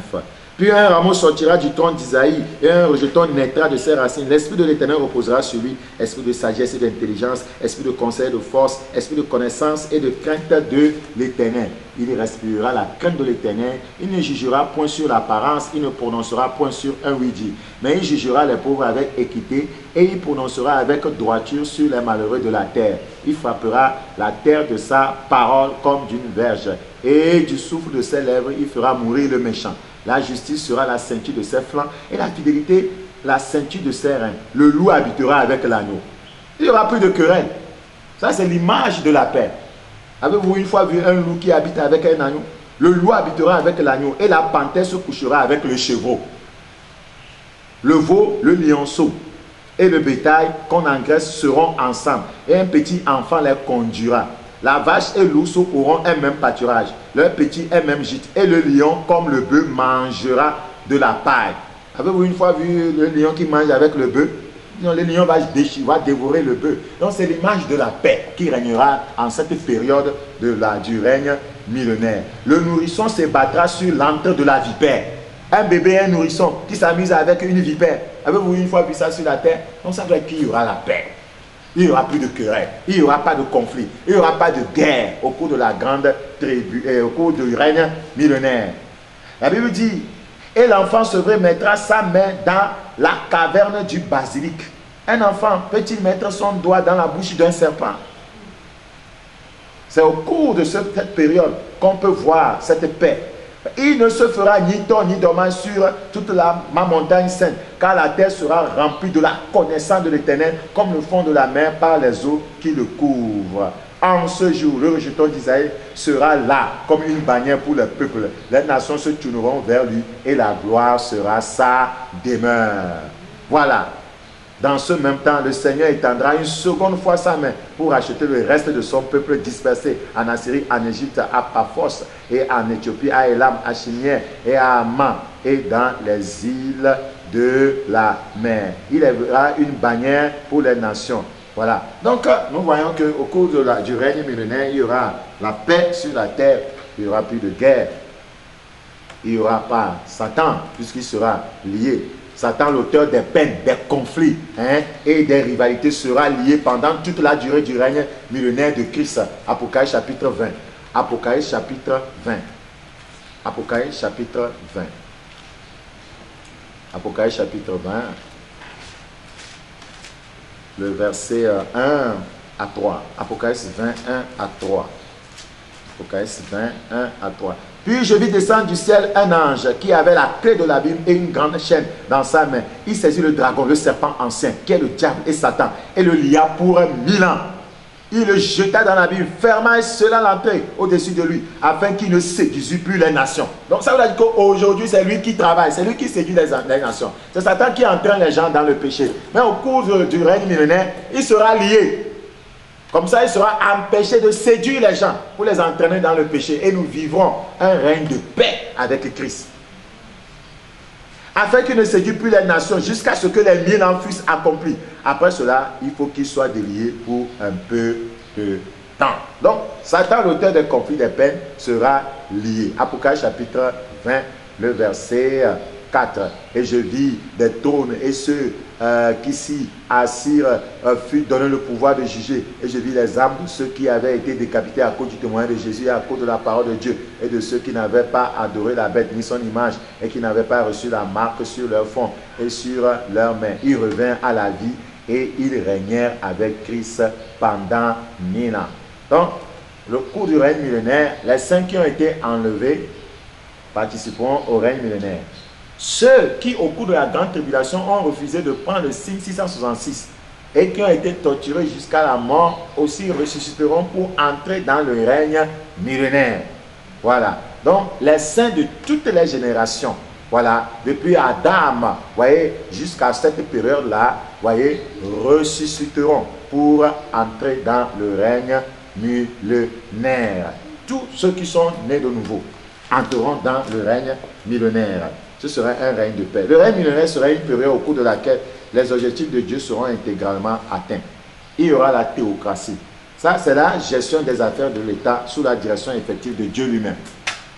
Puis un rameau sortira du tronc d'Isaïe et un rejeton naîtra de ses racines. L'esprit de l'Éternel reposera sur lui, esprit de sagesse et d'intelligence, esprit de conseil et de force, esprit de connaissance et de crainte de l'Éternel. Il respirera la crainte de l'Éternel. Il ne jugera point sur l'apparence, il ne prononcera point sur un oui-dit. Mais il jugera les pauvres avec équité et il prononcera avec droiture sur les malheureux de la terre. Il frappera la terre de sa parole comme d'une verge. Et du souffle de ses lèvres, il fera mourir le méchant. La justice sera la ceinture de ses flancs et la fidélité la ceinture de ses reins. Le loup habitera avec l'agneau. Il n'y aura plus de querelle. Ça, c'est l'image de la paix. Avez-vous une fois vu un loup qui habite avec un agneau? Le loup habitera avec l'agneau et la panthère se couchera avec le chevreau. Le veau, le lionceau et le bétail qu'on engraisse seront ensemble et un petit enfant les conduira. La vache et l'ours auront un même pâturage, leur petit un même gîte, et le lion, comme le bœuf, mangera de la paille. Avez-vous une fois vu le lion qui mange avec le bœuf? Le lion va dévorer le bœuf. Donc c'est l'image de la paix qui régnera en cette période du règne millénaire. Le nourrisson se battra sur l'antre de la vipère. Un bébé et un nourrisson qui s'amuse avec une vipère. Avez-vous une fois vu ça sur la terre? Donc ça veut dire qu'il y aura la paix. Il n'y aura plus de querelle, il n'y aura pas de conflit, il n'y aura pas de guerre au cours de la grande tribu, au cours du règne millénaire. La Bible dit, et l'enfant sevré mettra sa main dans la caverne du basilic. Un enfant peut-il mettre son doigt dans la bouche d'un serpent? C'est au cours de cette période qu'on peut voir cette paix. Il ne se fera ni tort ni dommage sur toute ma montagne sainte, car la terre sera remplie de la connaissance de l'Éternel, comme le fond de la mer par les eaux qui le couvrent. En ce jour, le rejeton d'Isaïe sera là, comme une bannière pour le peuple. Les nations se tourneront vers lui, et la gloire sera sa demeure. Voilà. Dans ce même temps, le Seigneur étendra une seconde fois sa main pour racheter le reste de son peuple dispersé en Assyrie, en Égypte, à Paphos, et en Éthiopie, à Élam, à Chinière et à Amman, et dans les îles de la mer. Il élèvera une bannière pour les nations. Voilà. Donc, nous voyons qu'au cours du règne millénaire, il y aura la paix sur la terre, il n'y aura plus de guerre, il n'y aura pas Satan, puisqu'il sera lié. Satan, l'auteur des peines, des conflits et des rivalités, sera lié pendant toute la durée du règne millénaire de Christ. Apocalypse chapitre 20. Apocalypse chapitre 20. Apocalypse chapitre 20. Apocalypse chapitre 20. Le verset 1 à 3. Apocalypse 20, 1 à 3. Apocalypse 20, 1 à 3. Puis je vis descendre du ciel un ange qui avait la clé de l'abîme et une grande chaîne dans sa main. Il saisit le dragon, le serpent ancien, qui est le diable et Satan, et le lia pour 1000 ans. Il le jeta dans l'abîme, ferma et scella l'entrée au-dessus de lui, afin qu'il ne séduisît plus les nations. Donc ça veut dire qu'aujourd'hui, c'est lui qui travaille, c'est lui qui séduit les nations. C'est Satan qui entraîne les gens dans le péché. Mais au cours du règne millénaire, il sera lié. Comme ça, il sera empêché de séduire les gens pour les entraîner dans le péché. Et nous vivrons un règne de paix avec Christ. Afin qu'il ne séduise plus les nations jusqu'à ce que les 1000 ans fussent accomplis. Après cela, il faut qu'il soit délié pour un peu de temps. Donc, Satan, l'auteur des conflits des peines, sera lié. Apocalypse chapitre 20, le verset 4. Et je vis des trônes et ceux qui s'y assirent furent donné le pouvoir de juger. Et je vis les âmes de ceux qui avaient été décapités à cause du témoignage de Jésus et à cause de la parole de Dieu, et de ceux qui n'avaient pas adoré la bête ni son image, et qui n'avaient pas reçu la marque sur leur front et sur leurs mains. Ils revinrent à la vie et ils régnèrent avec Christ pendant 1000 ans. Donc, le cours du règne millénaire, les saints qui ont été enlevés participeront au règne millénaire. Ceux qui, au cours de la grande tribulation, ont refusé de prendre le signe 666 et qui ont été torturés jusqu'à la mort, aussi ressusciteront pour entrer dans le règne millénaire. Voilà. Donc, les saints de toutes les générations, voilà, depuis Adam, voyez, jusqu'à cette période-là, voyez, ressusciteront pour entrer dans le règne millénaire. Tous ceux qui sont nés de nouveau entreront dans le règne millénaire. Ce serait un règne de paix. Le règne millénaire serait une période au cours de laquelle les objectifs de Dieu seront intégralement atteints. Il y aura la théocratie. Ça, c'est la gestion des affaires de l'État sous la direction effective de Dieu lui-même.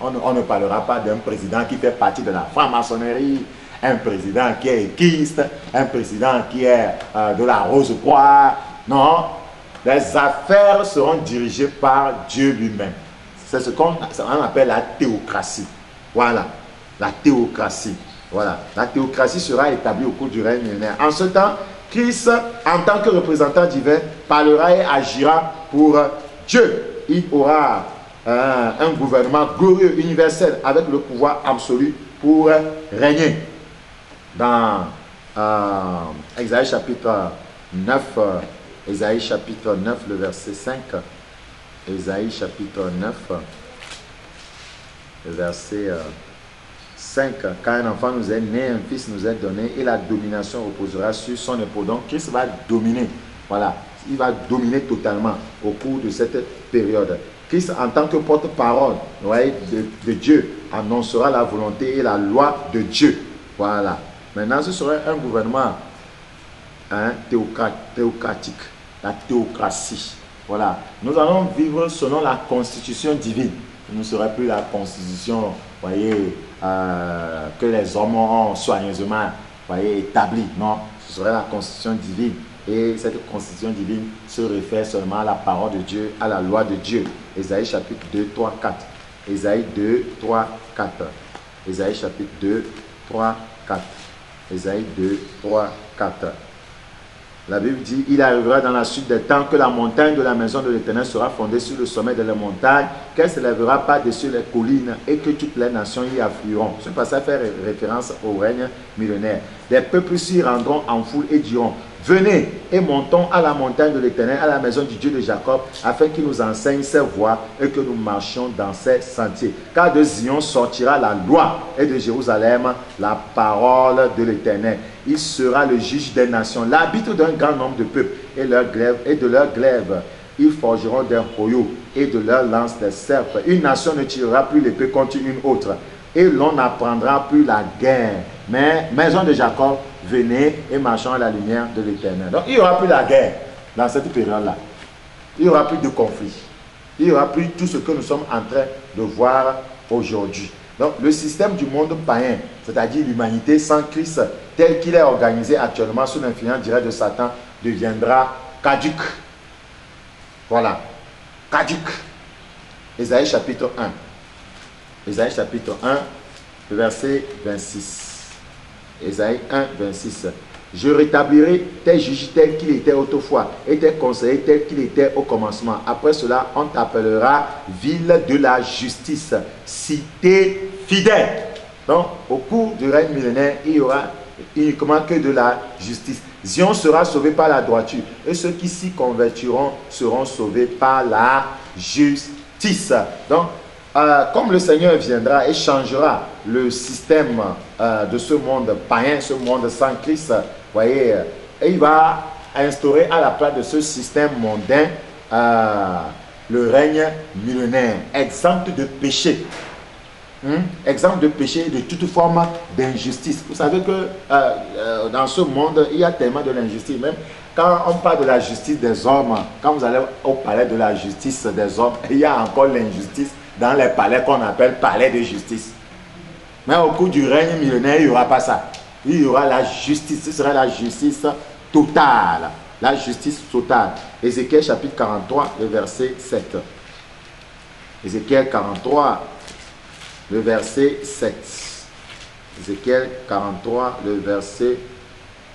On ne parlera pas d'un président qui fait partie de la franc-maçonnerie, un président qui est équiste, un président qui est de la Rose-Croix. Non, les affaires seront dirigées par Dieu lui-même. C'est ce qu'on appelle la théocratie. Voilà. La théocratie. Voilà. La théocratie sera établie au cours du règne millénaire. En ce temps, Christ, en tant que représentant divin, parlera et agira pour Dieu. Il aura un gouvernement glorieux, universel, avec le pouvoir absolu pour régner. Dans Ésaïe chapitre 9, Ésaïe chapitre 9, le verset 5. Ésaïe chapitre 9, le verset 5, car un enfant nous est né, un fils nous est donné, et la domination reposera sur son épaule. Donc Christ va dominer, voilà, il va dominer totalement au cours de cette période. Christ, en tant que porte-parole de Dieu, annoncera la volonté et la loi de Dieu. Voilà. Maintenant, ce serait un gouvernement théocratique, la théocratie. Voilà. Nous allons vivre selon la constitution divine. Ce ne serait plus la constitution, voyez, que les hommes ont soigneusement, voyez, établie. Non, ce serait la constitution divine. Et cette constitution divine se réfère seulement à la parole de Dieu, à la loi de Dieu. Ésaïe chapitre 2, 3, 4. Ésaïe 2, 3, 4. Ésaïe chapitre 2, 3, 4. Ésaïe 2, 3, 4. La Bible dit, il arrivera dans la suite des temps que la montagne de la maison de l'Éternel sera fondée sur le sommet de la montagne, qu'elle ne s'élèvera pas dessus les collines et que toutes les nations y afflueront. Ce passage fait référence au règne millénaire. Les peuples s'y rendront en foule et diront, venez et montons à la montagne de l'Éternel, à la maison du Dieu de Jacob, afin qu'il nous enseigne ses voies et que nous marchions dans ses sentiers. Car de Zion sortira la loi et de Jérusalem la parole de l'Éternel. Il sera le juge des nations, l'arbitre d'un grand nombre de peuples et de leurs glaives. Ils forgeront des royaux et de leurs lances des serpes. Une nation ne tirera plus l'épée contre une autre et l'on n'apprendra plus la guerre. Mais, maison de Jacob, venez et marchons à la lumière de l'Éternel. Donc, il n'y aura plus la guerre dans cette période-là. Il n'y aura plus de conflit. Il n'y aura plus tout ce que nous sommes en train de voir aujourd'hui. Donc, le système du monde païen, c'est-à-dire l'humanité sans Christ, tel qu'il est organisé actuellement sous l'influence directe de Satan, deviendra caduc. Voilà. Caduc. Ésaïe chapitre 1. Ésaïe chapitre 1, verset 26. Ésaïe 1, 26. Je rétablirai tes juges tels qu'ils étaient autrefois et tes conseillers tels qu'ils étaient au commencement. Après cela, on t'appellera ville de la justice, cité fidèle. Donc, au cours du règne millénaire, il y aura uniquement que de la justice. Zion sera sauvé par la droiture et ceux qui s'y convertiront seront sauvés par la justice. Donc, comme le Seigneur viendra et changera le système de ce monde païen, ce monde sans Christ, voyez, et il va instaurer à la place de ce système mondain le règne millénaire, exempt de péché. Exemple de péché, de toute forme d'injustice. Vous savez que dans ce monde, il y a tellement de l'injustice. Même quand on parle de la justice des hommes, quand vous allez au palais de la justice des hommes, il y a encore l'injustice dans les palais qu'on appelle palais de justice. Mais au cours du règne millénaire, il n'y aura pas ça. Il y aura la justice. Ce sera la justice totale. La justice totale. Ézéchiel chapitre 43, le verset 7. Ézéchiel 43, le verset 7. Ézéchiel 43, le verset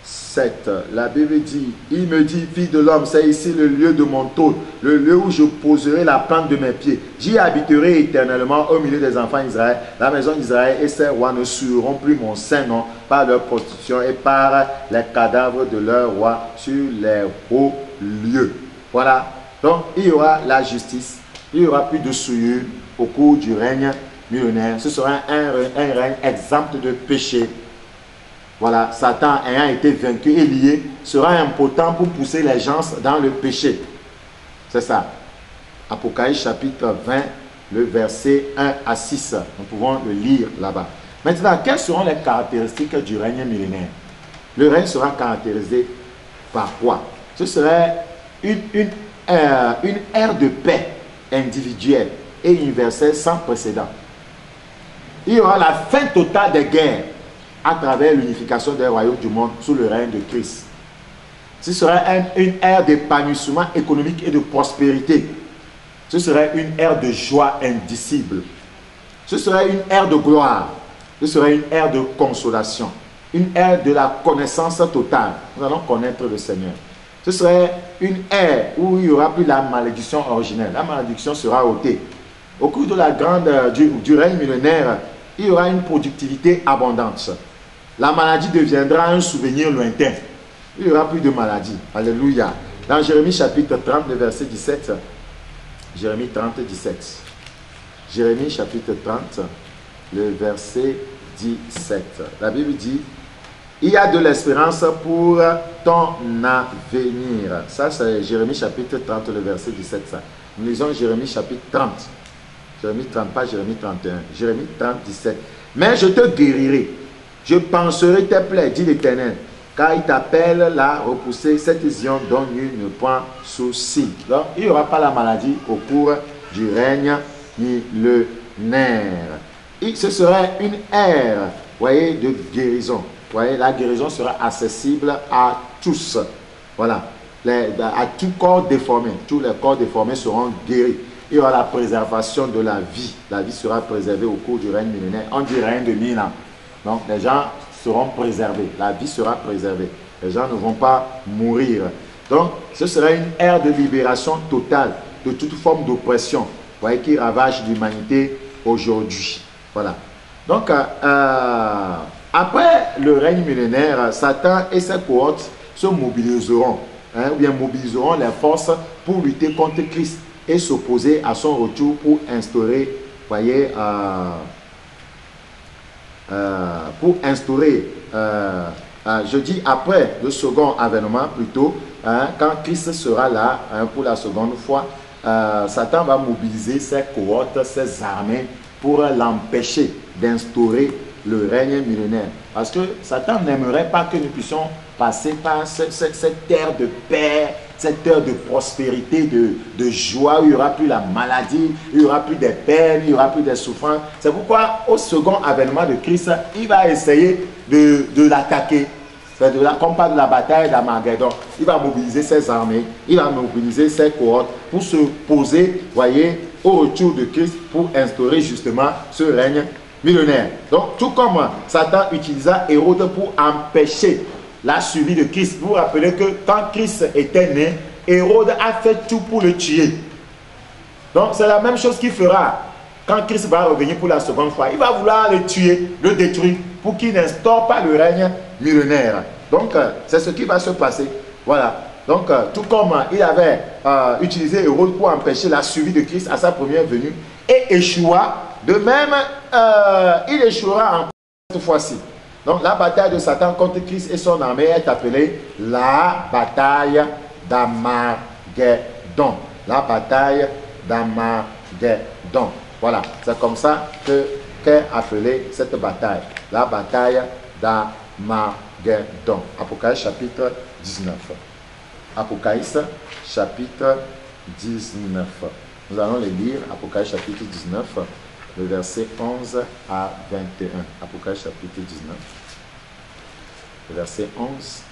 7. La Bible dit, il me dit, fille de l'homme, c'est ici le lieu de mon trône, le lieu où je poserai la plante de mes pieds. J'y habiterai éternellement au milieu des enfants d'Israël. La maison d'Israël et ses rois ne sueront plus mon saint nom par leur prostitution et par les cadavres de leurs rois sur les hauts lieux. Voilà. Donc, il y aura la justice. Il n'y aura plus de souillure au cours du règne millénaire. Ce sera un règne exempt de péché. Voilà, Satan ayant été vaincu et lié, sera impotent pour pousser les gens dans le péché. C'est ça. Apocalypse chapitre 20, le verset 1 à 6. Nous pouvons le lire là-bas. Maintenant, quelles seront les caractéristiques du règne millénaire? Le règne sera caractérisé par quoi? Ce serait une ère de paix individuelle et universelle sans précédent. Il y aura la fin totale des guerres à travers l'unification des royaumes du monde sous le règne de Christ. Ce serait une ère d'épanouissement économique et de prospérité. Ce serait une ère de joie indicible. Ce serait une ère de gloire. Ce serait une ère de consolation. Une ère de la connaissance totale. Nous allons connaître le Seigneur. Ce serait une ère où il n'y aura plus la malédiction originelle. La malédiction sera ôtée. Au cours de la du règne millénaire, il y aura une productivité abondante. La maladie deviendra un souvenir lointain. Il n'y aura plus de maladie. Alléluia. Dans Jérémie chapitre 30, le verset 17. Jérémie 30, 17. Jérémie chapitre 30, le verset 17. La Bible dit, il y a de l'espérance pour ton avenir. Ça, c'est Jérémie chapitre 30, le verset 17. Ça. Nous lisons Jérémie chapitre 30. Jérémie 30, pas Jérémie 31. Jérémie 30, 17. Mais je te guérirai. Je panserai tes plaies, dit l'Éternel, car il t'appelle la repousser cette vision dont nul ne prend souci. Donc, il n'y aura pas la maladie au cours du règne millénaire. Ce serait une ère, voyez, de guérison. Voyez, la guérison sera accessible à tous. Voilà. À tout corps déformé. Tous les corps déformés seront guéris. Il y aura la préservation de la vie. La vie sera préservée au cours du règne millénaire. On dit règne de 1000 ans. Donc, les gens seront préservés. La vie sera préservée. Les gens ne vont pas mourir. Donc, ce sera une ère de libération totale de toute forme d'oppression, voyez, qui ravage l'humanité aujourd'hui. Voilà. Donc, après le règne millénaire, Satan et ses cohortes se mobiliseront, ou bien mobiliseront les forces pour lutter contre Christ et s'opposer à son retour pour instaurer, voyez, je dis après le second avènement plutôt, quand Christ sera là pour la seconde fois, Satan va mobiliser ses cohortes, ses armées pour l'empêcher d'instaurer le règne millénaire. Parce que Satan n'aimerait pas que nous puissions passer par cette ère de paix, cette ère de prospérité, de joie, où il n'y aura plus la maladie, il n'y aura plus des peines, il n'y aura plus des souffrances. C'est pourquoi au second avènement de Christ, il va essayer de l'attaquer. C'est comme pas de la bataille d'Armageddon. Il va mobiliser ses armées, il va mobiliser ses cohortes pour se poser, voyez, au retour de Christ pour instaurer justement ce règne millénaire. Donc, tout comme Satan utilisa Hérode pour empêcher la suivi de Christ. Vous vous rappelez que quand Christ était né, Hérode a fait tout pour le tuer. Donc, c'est la même chose qu'il fera quand Christ va revenir pour la seconde fois. Il va vouloir le tuer, le détruire, pour qu'il n'instaure pas le règne millénaire. Donc, c'est ce qui va se passer. Voilà. Donc, tout comme il avait utilisé Hérode pour empêcher la suivi de Christ à sa première venue et échoua, de même, il échouera encore cette fois-ci. Donc, la bataille de Satan contre Christ et son armée est appelée la bataille d'Armageddon. La bataille d'Armageddon. Voilà, c'est comme ça qu'est appelée cette bataille. La bataille d'Armageddon. Apocalypse chapitre 19. Apocalypse chapitre 19. Nous allons les lire. Apocalypse chapitre 19, le verset 11 à 21. Apocalypse chapitre 19, le verset 11.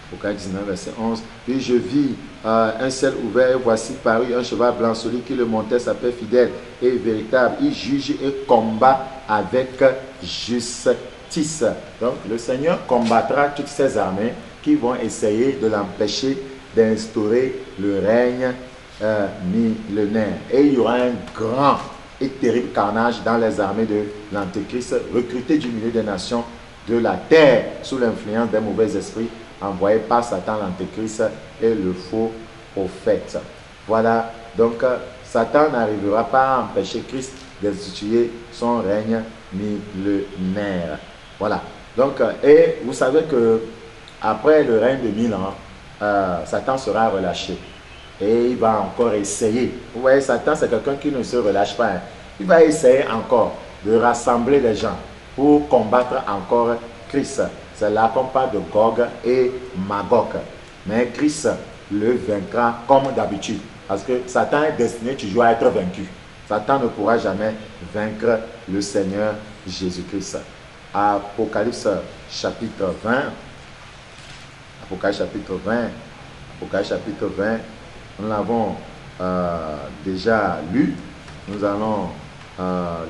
Apocalypse 19, verset 11. Puis je vis un ciel ouvert et voici parut un cheval blanc. Celui qui le montait s'appelle fidèle et véritable. Il juge et combat avec justice. Donc le Seigneur combattra toutes ces armées qui vont essayer de l'empêcher d'instaurer le règne millénaire. Et il y aura un grand et terrible carnage dans les armées de l'Antéchrist, recruté du milieu des nations de la terre sous l'influence des mauvais esprits envoyés par Satan l'Antéchrist et le faux prophète. Voilà, donc Satan n'arrivera pas à empêcher Christ d'instituer son règne millénaire. Voilà, donc, et vous savez que après le règne de 1000 ans, Satan sera relâché. Et il va encore essayer. Vous voyez, Satan, c'est quelqu'un qui ne se relâche pas. Il va essayer encore de rassembler les gens pour combattre encore Christ. C'est là qu'on parle de Gog et Magog. Mais Christ le vaincra comme d'habitude. Parce que Satan est destiné toujours à être vaincu. Satan ne pourra jamais vaincre le Seigneur Jésus-Christ. Apocalypse chapitre 20. Apocalypse chapitre 20. Apocalypse chapitre 20. Nous l'avons déjà lu. Nous allons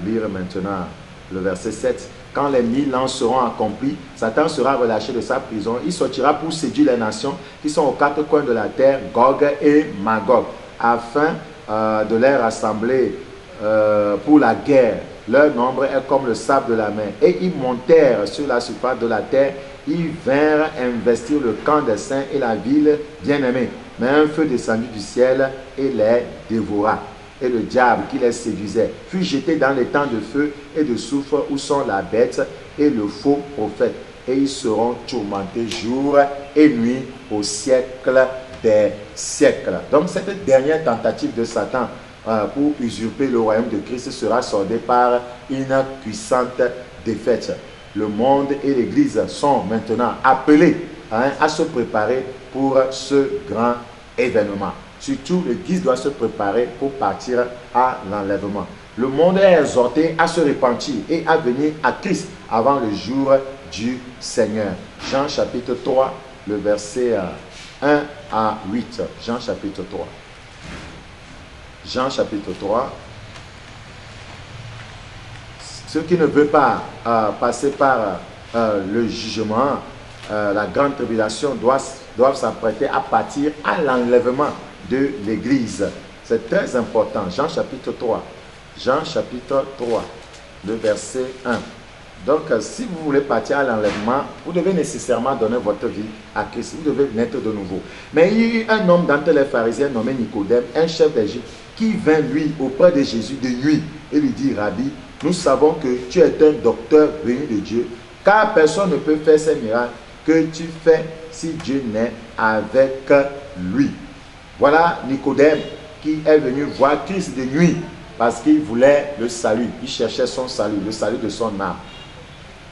lire maintenant le verset 7. Quand les 1000 ans seront accomplis, Satan sera relâché de sa prison. Il sortira pour séduire les nations qui sont aux quatre coins de la terre, Gog et Magog, afin de les rassembler pour la guerre. Leur nombre est comme le sable de la mer. Et ils montèrent sur la surface de la terre. Ils vinrent investir le camp des saints et la ville bien-aimée. Mais un feu descendit du ciel et les dévora. Et le diable qui les séduisait fut jeté dans les temps de feu et de soufre où sont la bête et le faux prophète. Et ils seront tourmentés jour et nuit au siècle des siècles. Donc cette dernière tentative de Satan pour usurper le royaume de Christ sera soldée par une puissante défaite. Le monde et l'Église sont maintenant appelés à se préparer pour ce grand événement. Surtout, l'Église doit se préparer pour partir à l'enlèvement. Le monde est exhorté à se repentir et à venir à Christ avant le jour du Seigneur. Jean chapitre 3, le verset 1 à 8. Jean chapitre 3. Jean chapitre 3. Ceux qui ne veulent pas passer par le jugement, la grande tribulation, doivent s'apprêter à partir à l'enlèvement de l'Église. C'est très important. Jean chapitre 3. Jean chapitre 3, le verset 1. Donc, si vous voulez partir à l'enlèvement, vous devez nécessairement donner votre vie à Christ. Vous devez naître de nouveau. Mais il y a eu un homme d'entre les pharisiens nommé Nicodème, un chef d'Égypte, qui vint lui auprès de Jésus de nuit et lui dit: Rabbi, nous savons que tu es un docteur venu de Dieu, car personne ne peut faire ces miracles que tu fais si Dieu n'est avec lui. Voilà Nicodème qui est venu voir Christ de nuit parce qu'il voulait le salut. Il cherchait son salut, le salut de son âme.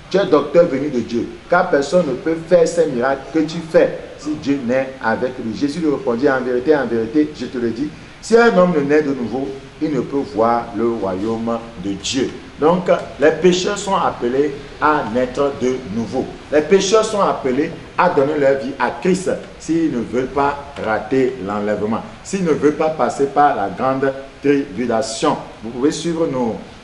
Tu es docteur venu de Dieu, car personne ne peut faire ces miracles que tu fais si Dieu n'est avec lui. Jésus lui répondit: en vérité, je te le dis, si un homme ne naît de nouveau, il ne peut voir le royaume de Dieu. Donc, les pécheurs sont appelés à naître de nouveau. Les pécheurs sont appelés à donner leur vie à Christ s'ils ne veulent pas rater l'enlèvement, s'ils ne veulent pas passer par la grande tribulation. Vous pouvez suivre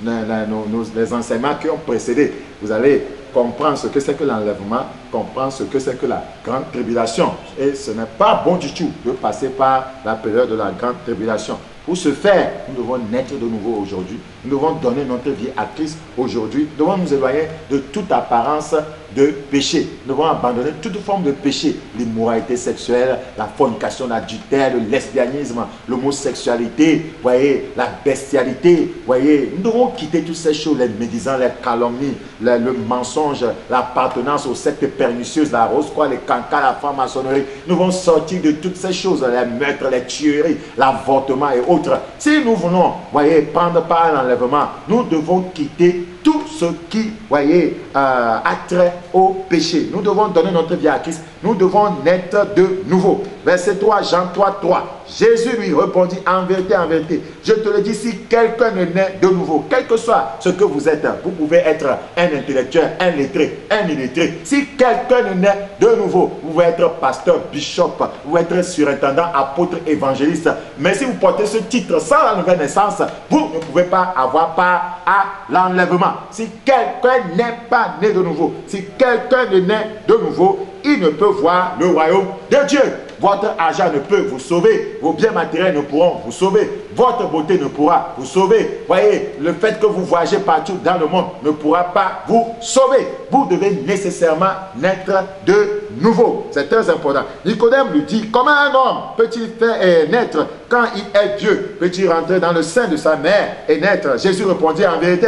les enseignements qui ont précédé. Vous allez comprendre ce que c'est que l'enlèvement, comprendre ce que c'est que la grande tribulation. Et ce n'est pas bon du tout de passer par la période de la grande tribulation. Pour ce faire, nous devons naître de nouveau aujourd'hui. Nous devons donner notre vie à Christ aujourd'hui. Nous devons nous éloigner de toute apparence de péché. Nous devons abandonner toute forme de péché. L'immoralité sexuelle, la fornication, l'adultère, le lesbianisme, l'homosexualité, voyez, la bestialité. Voyez, nous devons quitter toutes ces choses, les médisants, les calomnies, le mensonge, l'appartenance aux sectes pernicieuses, la rose-croix, les cancans, la franc-maçonnerie. Nous devons sortir de toutes ces choses, les meurtres, les tueries, l'avortement et autres. Si nous voulons, voyez, prendre part à l'enlèvement, nous devons quitter tout ce qui, voyez, a trait au péché. Nous devons donner notre vie à Christ. Nous devons naître de nouveau. Verset 3, Jean 3, 3. Jésus lui répondit, en vérité, je te le dis, si quelqu'un ne naît de nouveau, quel que soit ce que vous êtes, vous pouvez être un intellectuel, un lettré, un illettré. Si quelqu'un ne naît de nouveau, vous pouvez être pasteur, bishop, vous pouvez être surintendant, apôtre, évangéliste. Mais si vous portez ce titre sans la nouvelle naissance, vous ne pouvez pas avoir part à l'enlèvement. Si quelqu'un n'est pas né de nouveau, si quelqu'un ne naît de nouveau, il ne peut voir le royaume de Dieu. Votre argent ne peut vous sauver. Vos biens matériels ne pourront vous sauver. Votre beauté ne pourra vous sauver. Voyez, le fait que vous voyagez partout dans le monde ne pourra pas vous sauver. Vous devez nécessairement naître de nouveau. C'est très important. Nicodème lui dit, comment un homme peut-il faire naître quand il est Dieu? Peut-il rentrer dans le sein de sa mère et naître? Jésus répondit, en vérité,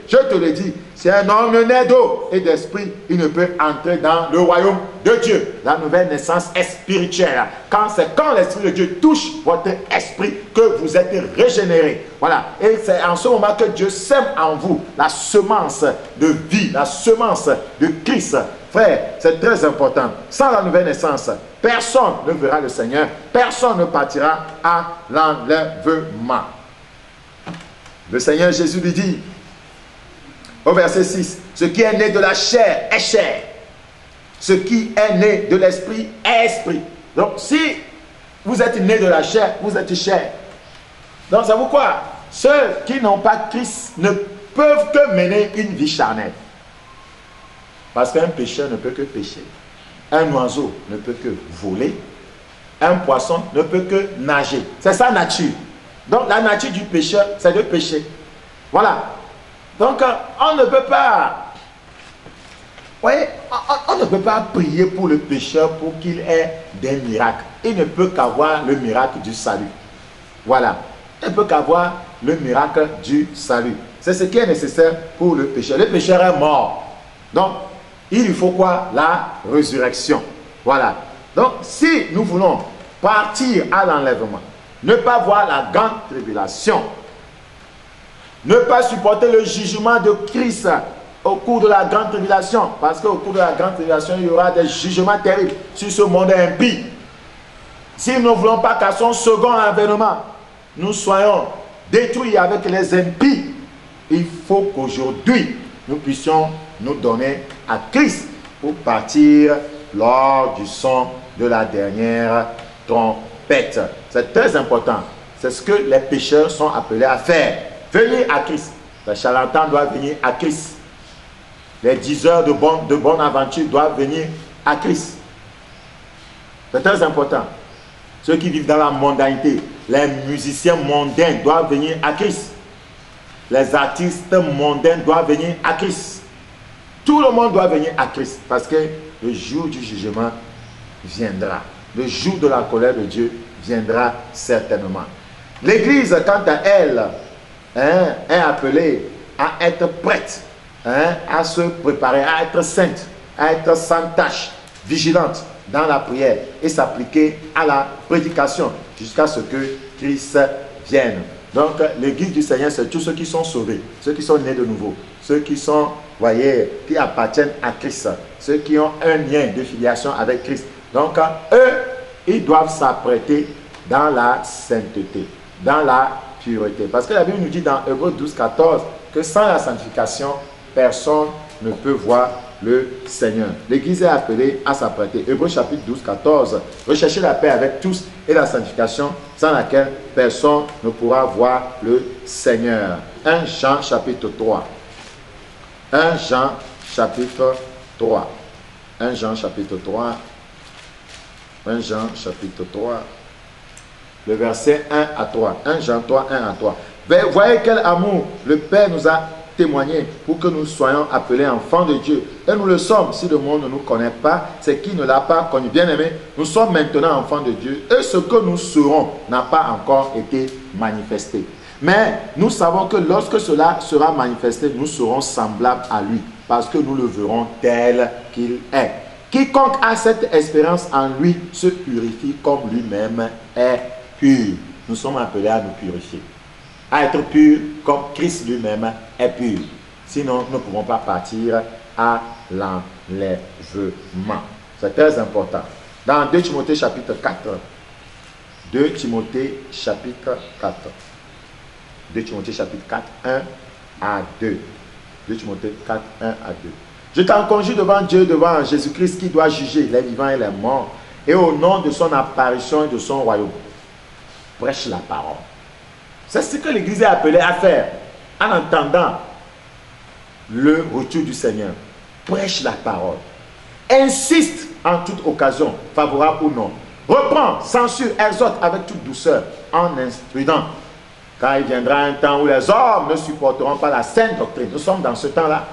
je te le dis, si un homme ne naît d'eau et d'esprit, il ne peut entrer dans le royaume de Dieu. La nouvelle naissance est spirituelle. C'est quand l'Esprit de Dieu touche votre esprit que vous êtes régénéré. Voilà. Et c'est en ce moment que Dieu sème en vous la semence de vie, la semence de Christ. Frère, c'est très important. Sans la nouvelle naissance, personne ne verra le Seigneur. Personne ne partira à l'enlèvement. Le Seigneur Jésus lui dit, au verset 6, ce qui est né de la chair est chair. Ce qui est né de l'esprit est esprit. Donc, si vous êtes né de la chair, vous êtes chair. Donc, ça vous quoi? Ceux qui n'ont pas Christ ne peuvent que mener une vie charnelle. Parce qu'un pécheur ne peut que pécher. Un oiseau ne peut que voler. Un poisson ne peut que nager. C'est sa nature. Donc, la nature du pécheur, c'est de pécher. Voilà. Donc, on ne peut pas... voyez, on ne peut pas prier pour le pécheur pour qu'il ait des miracles. Il ne peut qu'avoir le miracle du salut. Voilà. Il ne peut qu'avoir le miracle du salut. C'est ce qui est nécessaire pour le pécheur. Le pécheur est mort. Donc, il lui faut quoi? La résurrection. Voilà. Donc, si nous voulons partir à l'enlèvement, ne pas voir la grande tribulation, ne pas supporter le jugement de Christ au cours de la grande tribulation, parce qu'au cours de la grande tribulation, il y aura des jugements terribles sur ce monde impie. Si nous ne voulons pas qu'à son second avènement, nous soyons détruits avec les impies, il faut qu'aujourd'hui, nous puissions nous donner à Christ pour partir lors du son de la dernière trompette. C'est très important. C'est ce que les pécheurs sont appelés à faire. Venir à Christ. Les charlatans doivent venir à Christ. Les diseurs de bonne aventure doivent venir à Christ. C'est très important. Ceux qui vivent dans la mondanité, les musiciens mondains doivent venir à Christ. Les artistes mondains doivent venir à Christ. Tout le monde doit venir à Christ parce que le jour du jugement viendra. Le jour de la colère de Dieu viendra certainement. L'Église, quant à elle, est appelée à être prête, à se préparer, à être sainte, à être sans tache, vigilante dans la prière et s'appliquer à la prédication jusqu'à ce que Christ vienne. Donc, l'Église du Seigneur, c'est tous ceux qui sont sauvés, ceux qui sont nés de nouveau, ceux qui sont, voyez, qui appartiennent à Christ, ceux qui ont un lien de filiation avec Christ. Donc, eux, ils doivent s'apprêter dans la sainteté, dans la pureté. Parce que la Bible nous dit dans Hébreux 12, 14 que sans la sanctification, personne ne peut voir le Seigneur. L'Église est appelée à s'apprêter. Hébreux chapitre 12, 14. Recherchez la paix avec tous et la sanctification, sans laquelle personne ne pourra voir le Seigneur. 1 Jean chapitre 3. 1 Jean chapitre 3. 1 Jean chapitre 3. 1 Jean chapitre 3. Le verset 1 à 3. 1 Jean 3, 1 à 3. Voyez quel amour le Père nous a témoigné pour que nous soyons appelés enfants de Dieu. Et nous le sommes. Si le monde ne nous connaît pas, c'est qui ne l'a pas connu. Bien aimé, nous sommes maintenant enfants de Dieu. Et ce que nous serons n'a pas encore été manifesté. Mais nous savons que lorsque cela sera manifesté, nous serons semblables à lui. Parce que nous le verrons tel qu'il est. Quiconque a cette espérance en lui se purifie comme lui-même est pur. Nous sommes appelés à nous purifier. À être pur comme Christ lui-même est pur. Sinon, nous ne pouvons pas partir à l'enlèvement. C'est très important. Dans 2 Timothée chapitre 4. 2 Timothée chapitre 4. 2 Timothée chapitre 4, 1 à 2. 2 Timothée 4, 1 à 2. Je t'en conjure devant Dieu, devant Jésus-Christ qui doit juger les vivants et les morts, et au nom de son apparition et de son royaume. Prêche la parole. C'est ce que l'Église est appelée à faire en entendant le retour du Seigneur. Prêche la parole. Insiste en toute occasion, favorable ou non. Reprends, censure, exhorte avec toute douceur en instruisant. Car il viendra un temps où les hommes ne supporteront pas la saine doctrine. Nous sommes dans ce temps-là.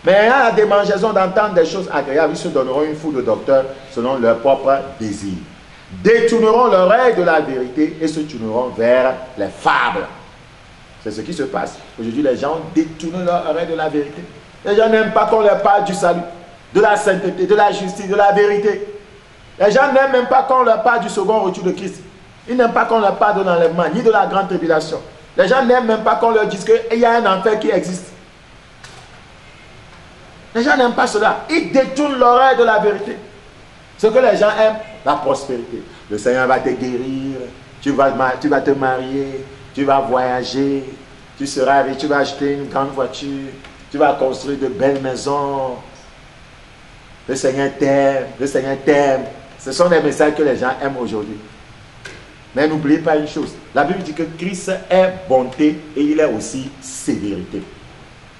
Mais à la démangeaison d'entendre des choses agréables, ils se donneront une foule de docteurs selon leur propre désir. Détourneront l'oreille de la vérité et se tourneront vers les fables. C'est ce qui se passe. Aujourd'hui, les gens détournent leur oreille de la vérité. Les gens n'aiment pas qu'on leur parle du salut, de la sainteté, de la justice, de la vérité. Les gens n'aiment même pas qu'on leur parle du second retour de Christ. Ils n'aiment pas qu'on leur parle de l'enlèvement, ni de la grande tribulation. Les gens n'aiment même pas qu'on leur dise qu'il y a un enfer qui existe. Les gens n'aiment pas cela. Ils détournent l'oreille de la vérité. Ce que les gens aiment, la prospérité. Le Seigneur va te guérir, tu vas te marier, tu vas voyager, tu seras riche, tu vas acheter une grande voiture, tu vas construire de belles maisons. Le Seigneur t'aime, le Seigneur t'aime. Ce sont des messages que les gens aiment aujourd'hui. Mais n'oubliez pas une chose, la Bible dit que Christ est bonté et il est aussi sévérité.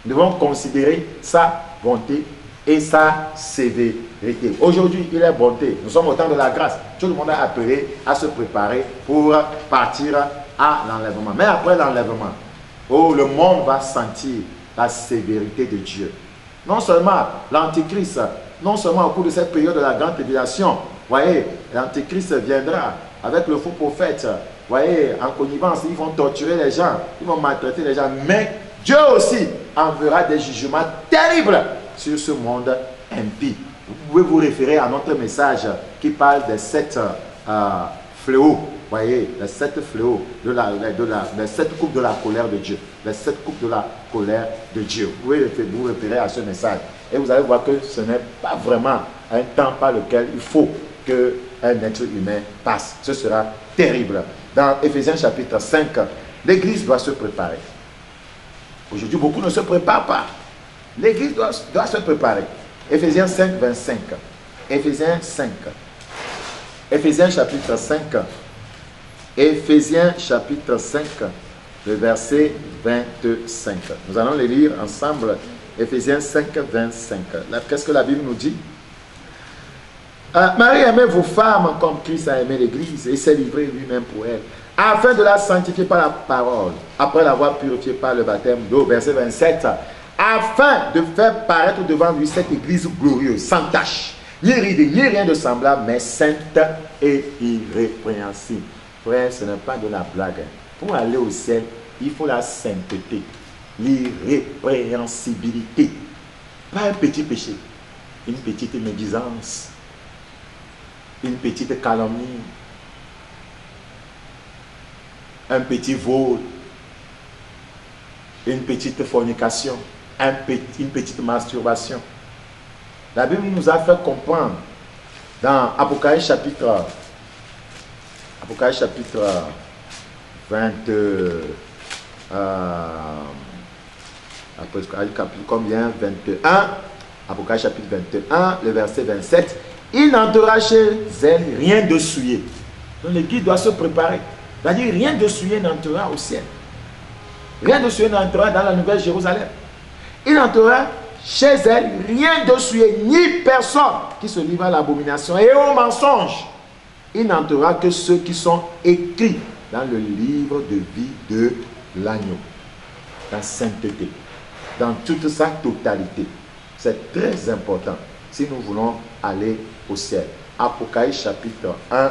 Nous devons considérer sa bonté et sa sévérité. Aujourd'hui, il est bonté. Nous sommes au temps de la grâce. Tout le monde est appelé à se préparer pour partir à l'enlèvement. Mais après l'enlèvement, le monde va sentir la sévérité de Dieu. Non seulement l'Antichrist, non seulement au cours de cette période de la grande tribulation, voyez, l'Antichrist viendra avec le faux prophète. Voyez, en connivence, ils vont torturer les gens, ils vont maltraiter les gens. Mais Dieu aussi enverra des jugements terribles sur ce monde impie. Vous pouvez vous référer à notre message qui parle des 7 fléaux. Voyez, les 7 fléaux, les 7 coupes de la colère de Dieu. Les 7 coupes de la colère de Dieu. Vous pouvez vous référer à ce message. Et vous allez voir que ce n'est pas vraiment un temps par lequel il faut qu'un être humain passe. Ce sera terrible. Dans Éphésiens chapitre 5, l'Église doit se préparer. Aujourd'hui, beaucoup ne se préparent pas. L'Église doit se préparer. Éphésiens 5, 25. Éphésiens 5. Éphésiens chapitre 5. Éphésiens chapitre 5, le verset 25. Nous allons les lire ensemble. Éphésiens 5, 25. Qu'est-ce que la Bible nous dit? Marie, aimez vos femmes comme Christ a aimé l'Église et s'est livré lui-même pour elle, afin de la sanctifier par la parole, après l'avoir purifiée par le baptême d'eau. Verset 27. Afin de faire paraître devant lui cette Église glorieuse, sans tache, ni ridée, ni rien de semblable, mais sainte et irrépréhensible. Frère, ce n'est pas de la blague. Pour aller au ciel, il faut la sainteté, l'irrépréhensibilité. Pas un petit péché, une petite médisance, une petite calomnie, un petit vol, une petite fornication, une petite masturbation. La Bible nous a fait comprendre dans Apocalypse chapitre 20, combien 21, Apocalypse chapitre 21, le verset 27. Il n'entrera chez elle rien de souillé. Donc l'église doit se préparer. C'est-à-dire rien de souillé n'entrera au ciel. Rien de souillé n'entrera dans la nouvelle Jérusalem. Il n'entrera chez elle rien de souillé, ni personne qui se livre à l'abomination et au mensonge. Il n'entrera que ceux qui sont écrits dans le livre de vie de l'agneau. La sainteté, dans toute sa totalité. C'est très important si nous voulons aller au ciel. Apocalypse chapitre 1,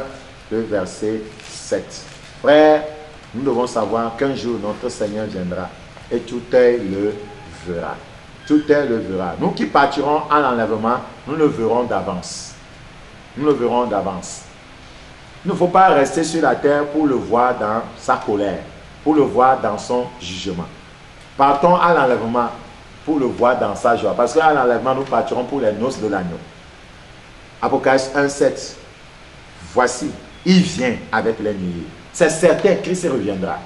le verset 7. Frère, nous devons savoir qu'un jour notre Seigneur viendra et tout œil le verra. Tout œil le verra. Nous qui partirons à l'enlèvement, nous le verrons d'avance. Nous le verrons d'avance. Il ne faut pas rester sur la terre pour le voir dans sa colère, pour le voir dans son jugement. Partons à l'enlèvement pour le voir dans sa joie. Parce qu'à l'enlèvement, nous partirons pour les noces de l'agneau. Apocalypse 1,7. Voici, il vient avec les nuées. C'est certain, Christ reviendra.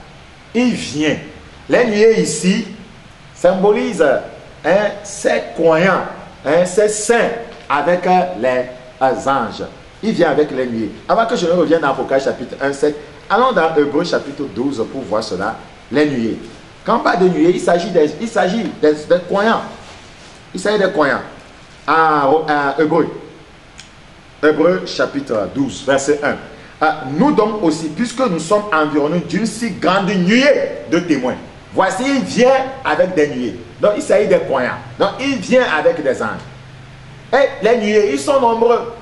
Il vient. Les nuées ici symbolisent ces croyants, ces saints avec les anges. Il vient avec les nuées. Avant que je ne revienne dans Apocalypse chapitre 1,7, allons dans Hébreux chapitre 12 pour voir cela. Les nuées. Quand on parle de nuées, il s'agit des croyants. Il s'agit des croyants. Hébreux chapitre 12, verset 1. Nous donc aussi, puisque nous sommes environnés d'une si grande nuée de témoins. Voici, il vient avec des nuées. Donc, il s'agit des croyants. Donc, il vient avec des anges. Et les nuées, ils sont nombreux.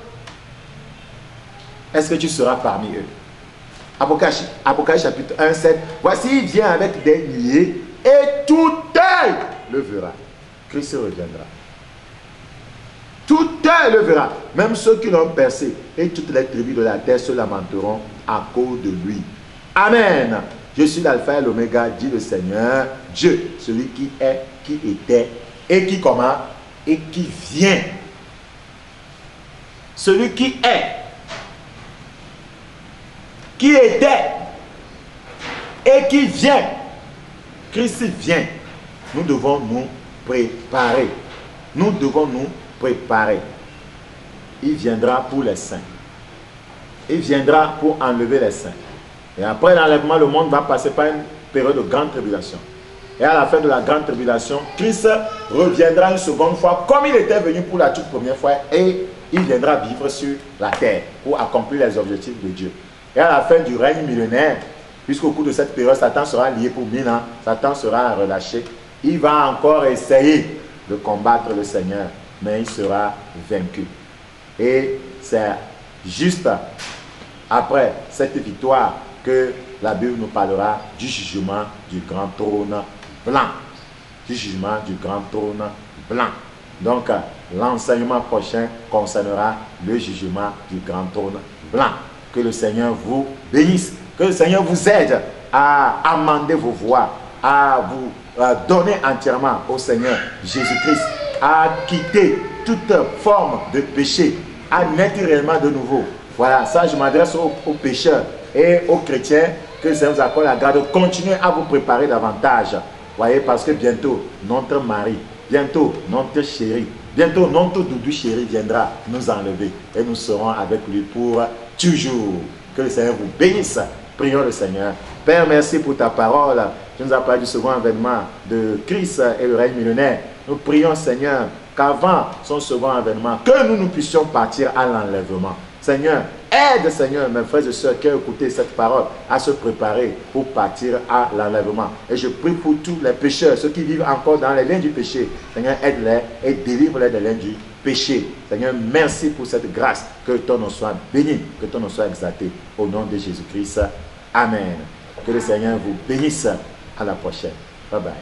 Est-ce que tu seras parmi eux? Apocalypse chapitre 1, 7. Voici, il vient avec des nuées et tout œil le verra. Christ reviendra. Tout œil le verra. Même ceux qui l'ont percé et toutes les tribus de la terre se lamenteront à cause de lui. Amen. Je suis l'alpha et l'oméga, dit le Seigneur, Dieu, celui qui est, qui était et qui comment et qui vient. Celui qui est, qui était et qui vient. Christ vient. Nous devons nous préparer. Nous devons nous préparer. Il viendra pour les saints. Il viendra pour enlever les saints. Et après l'enlèvement, le monde va passer par une période de grande tribulation. Et à la fin de la grande tribulation, Christ reviendra une seconde fois comme il était venu pour la toute première fois et il viendra vivre sur la terre pour accomplir les objectifs de Dieu. Et à la fin du règne millénaire, puisqu'au cours de cette période, Satan sera lié pour 1000 ans, Satan sera relâché, il va encore essayer de combattre le Seigneur, mais il sera vaincu. Et c'est juste après cette victoire que la Bible nous parlera du jugement du grand trône blanc. Du jugement du grand trône blanc. Donc, l'enseignement prochain concernera le jugement du grand trône blanc. Que le Seigneur vous bénisse. Que le Seigneur vous aide à amender vos voies, à vous donner entièrement au Seigneur Jésus-Christ, à quitter toute forme de péché, à naître réellement de nouveau. Voilà, ça je m'adresse aux pécheurs et aux chrétiens, que ça vous accorde la grâce de continuer à vous préparer davantage. Voyez, parce que bientôt, notre mari, bientôt, notre chéri, bientôt, notre doudou chéri viendra nous enlever et nous serons avec lui pour toujours. Que le Seigneur vous bénisse. Prions le Seigneur. Père, merci pour ta parole. Tu nous as parlé du second avènement de Christ et le règne millénaire. Nous prions, Seigneur, qu'avant son second avènement, que nous puissions partir à l'enlèvement. Seigneur, aide, Seigneur, mes frères et sœurs qui ont écouté cette parole, à se préparer pour partir à l'enlèvement. Et je prie pour tous les pécheurs, ceux qui vivent encore dans les liens du péché. Seigneur, aide-les et délivre-les des liens du péché. Seigneur, merci pour cette grâce. Que ton nom soit béni, que ton nom soit exalté. Au nom de Jésus-Christ. Amen. Que le Seigneur vous bénisse. À la prochaine. Bye bye.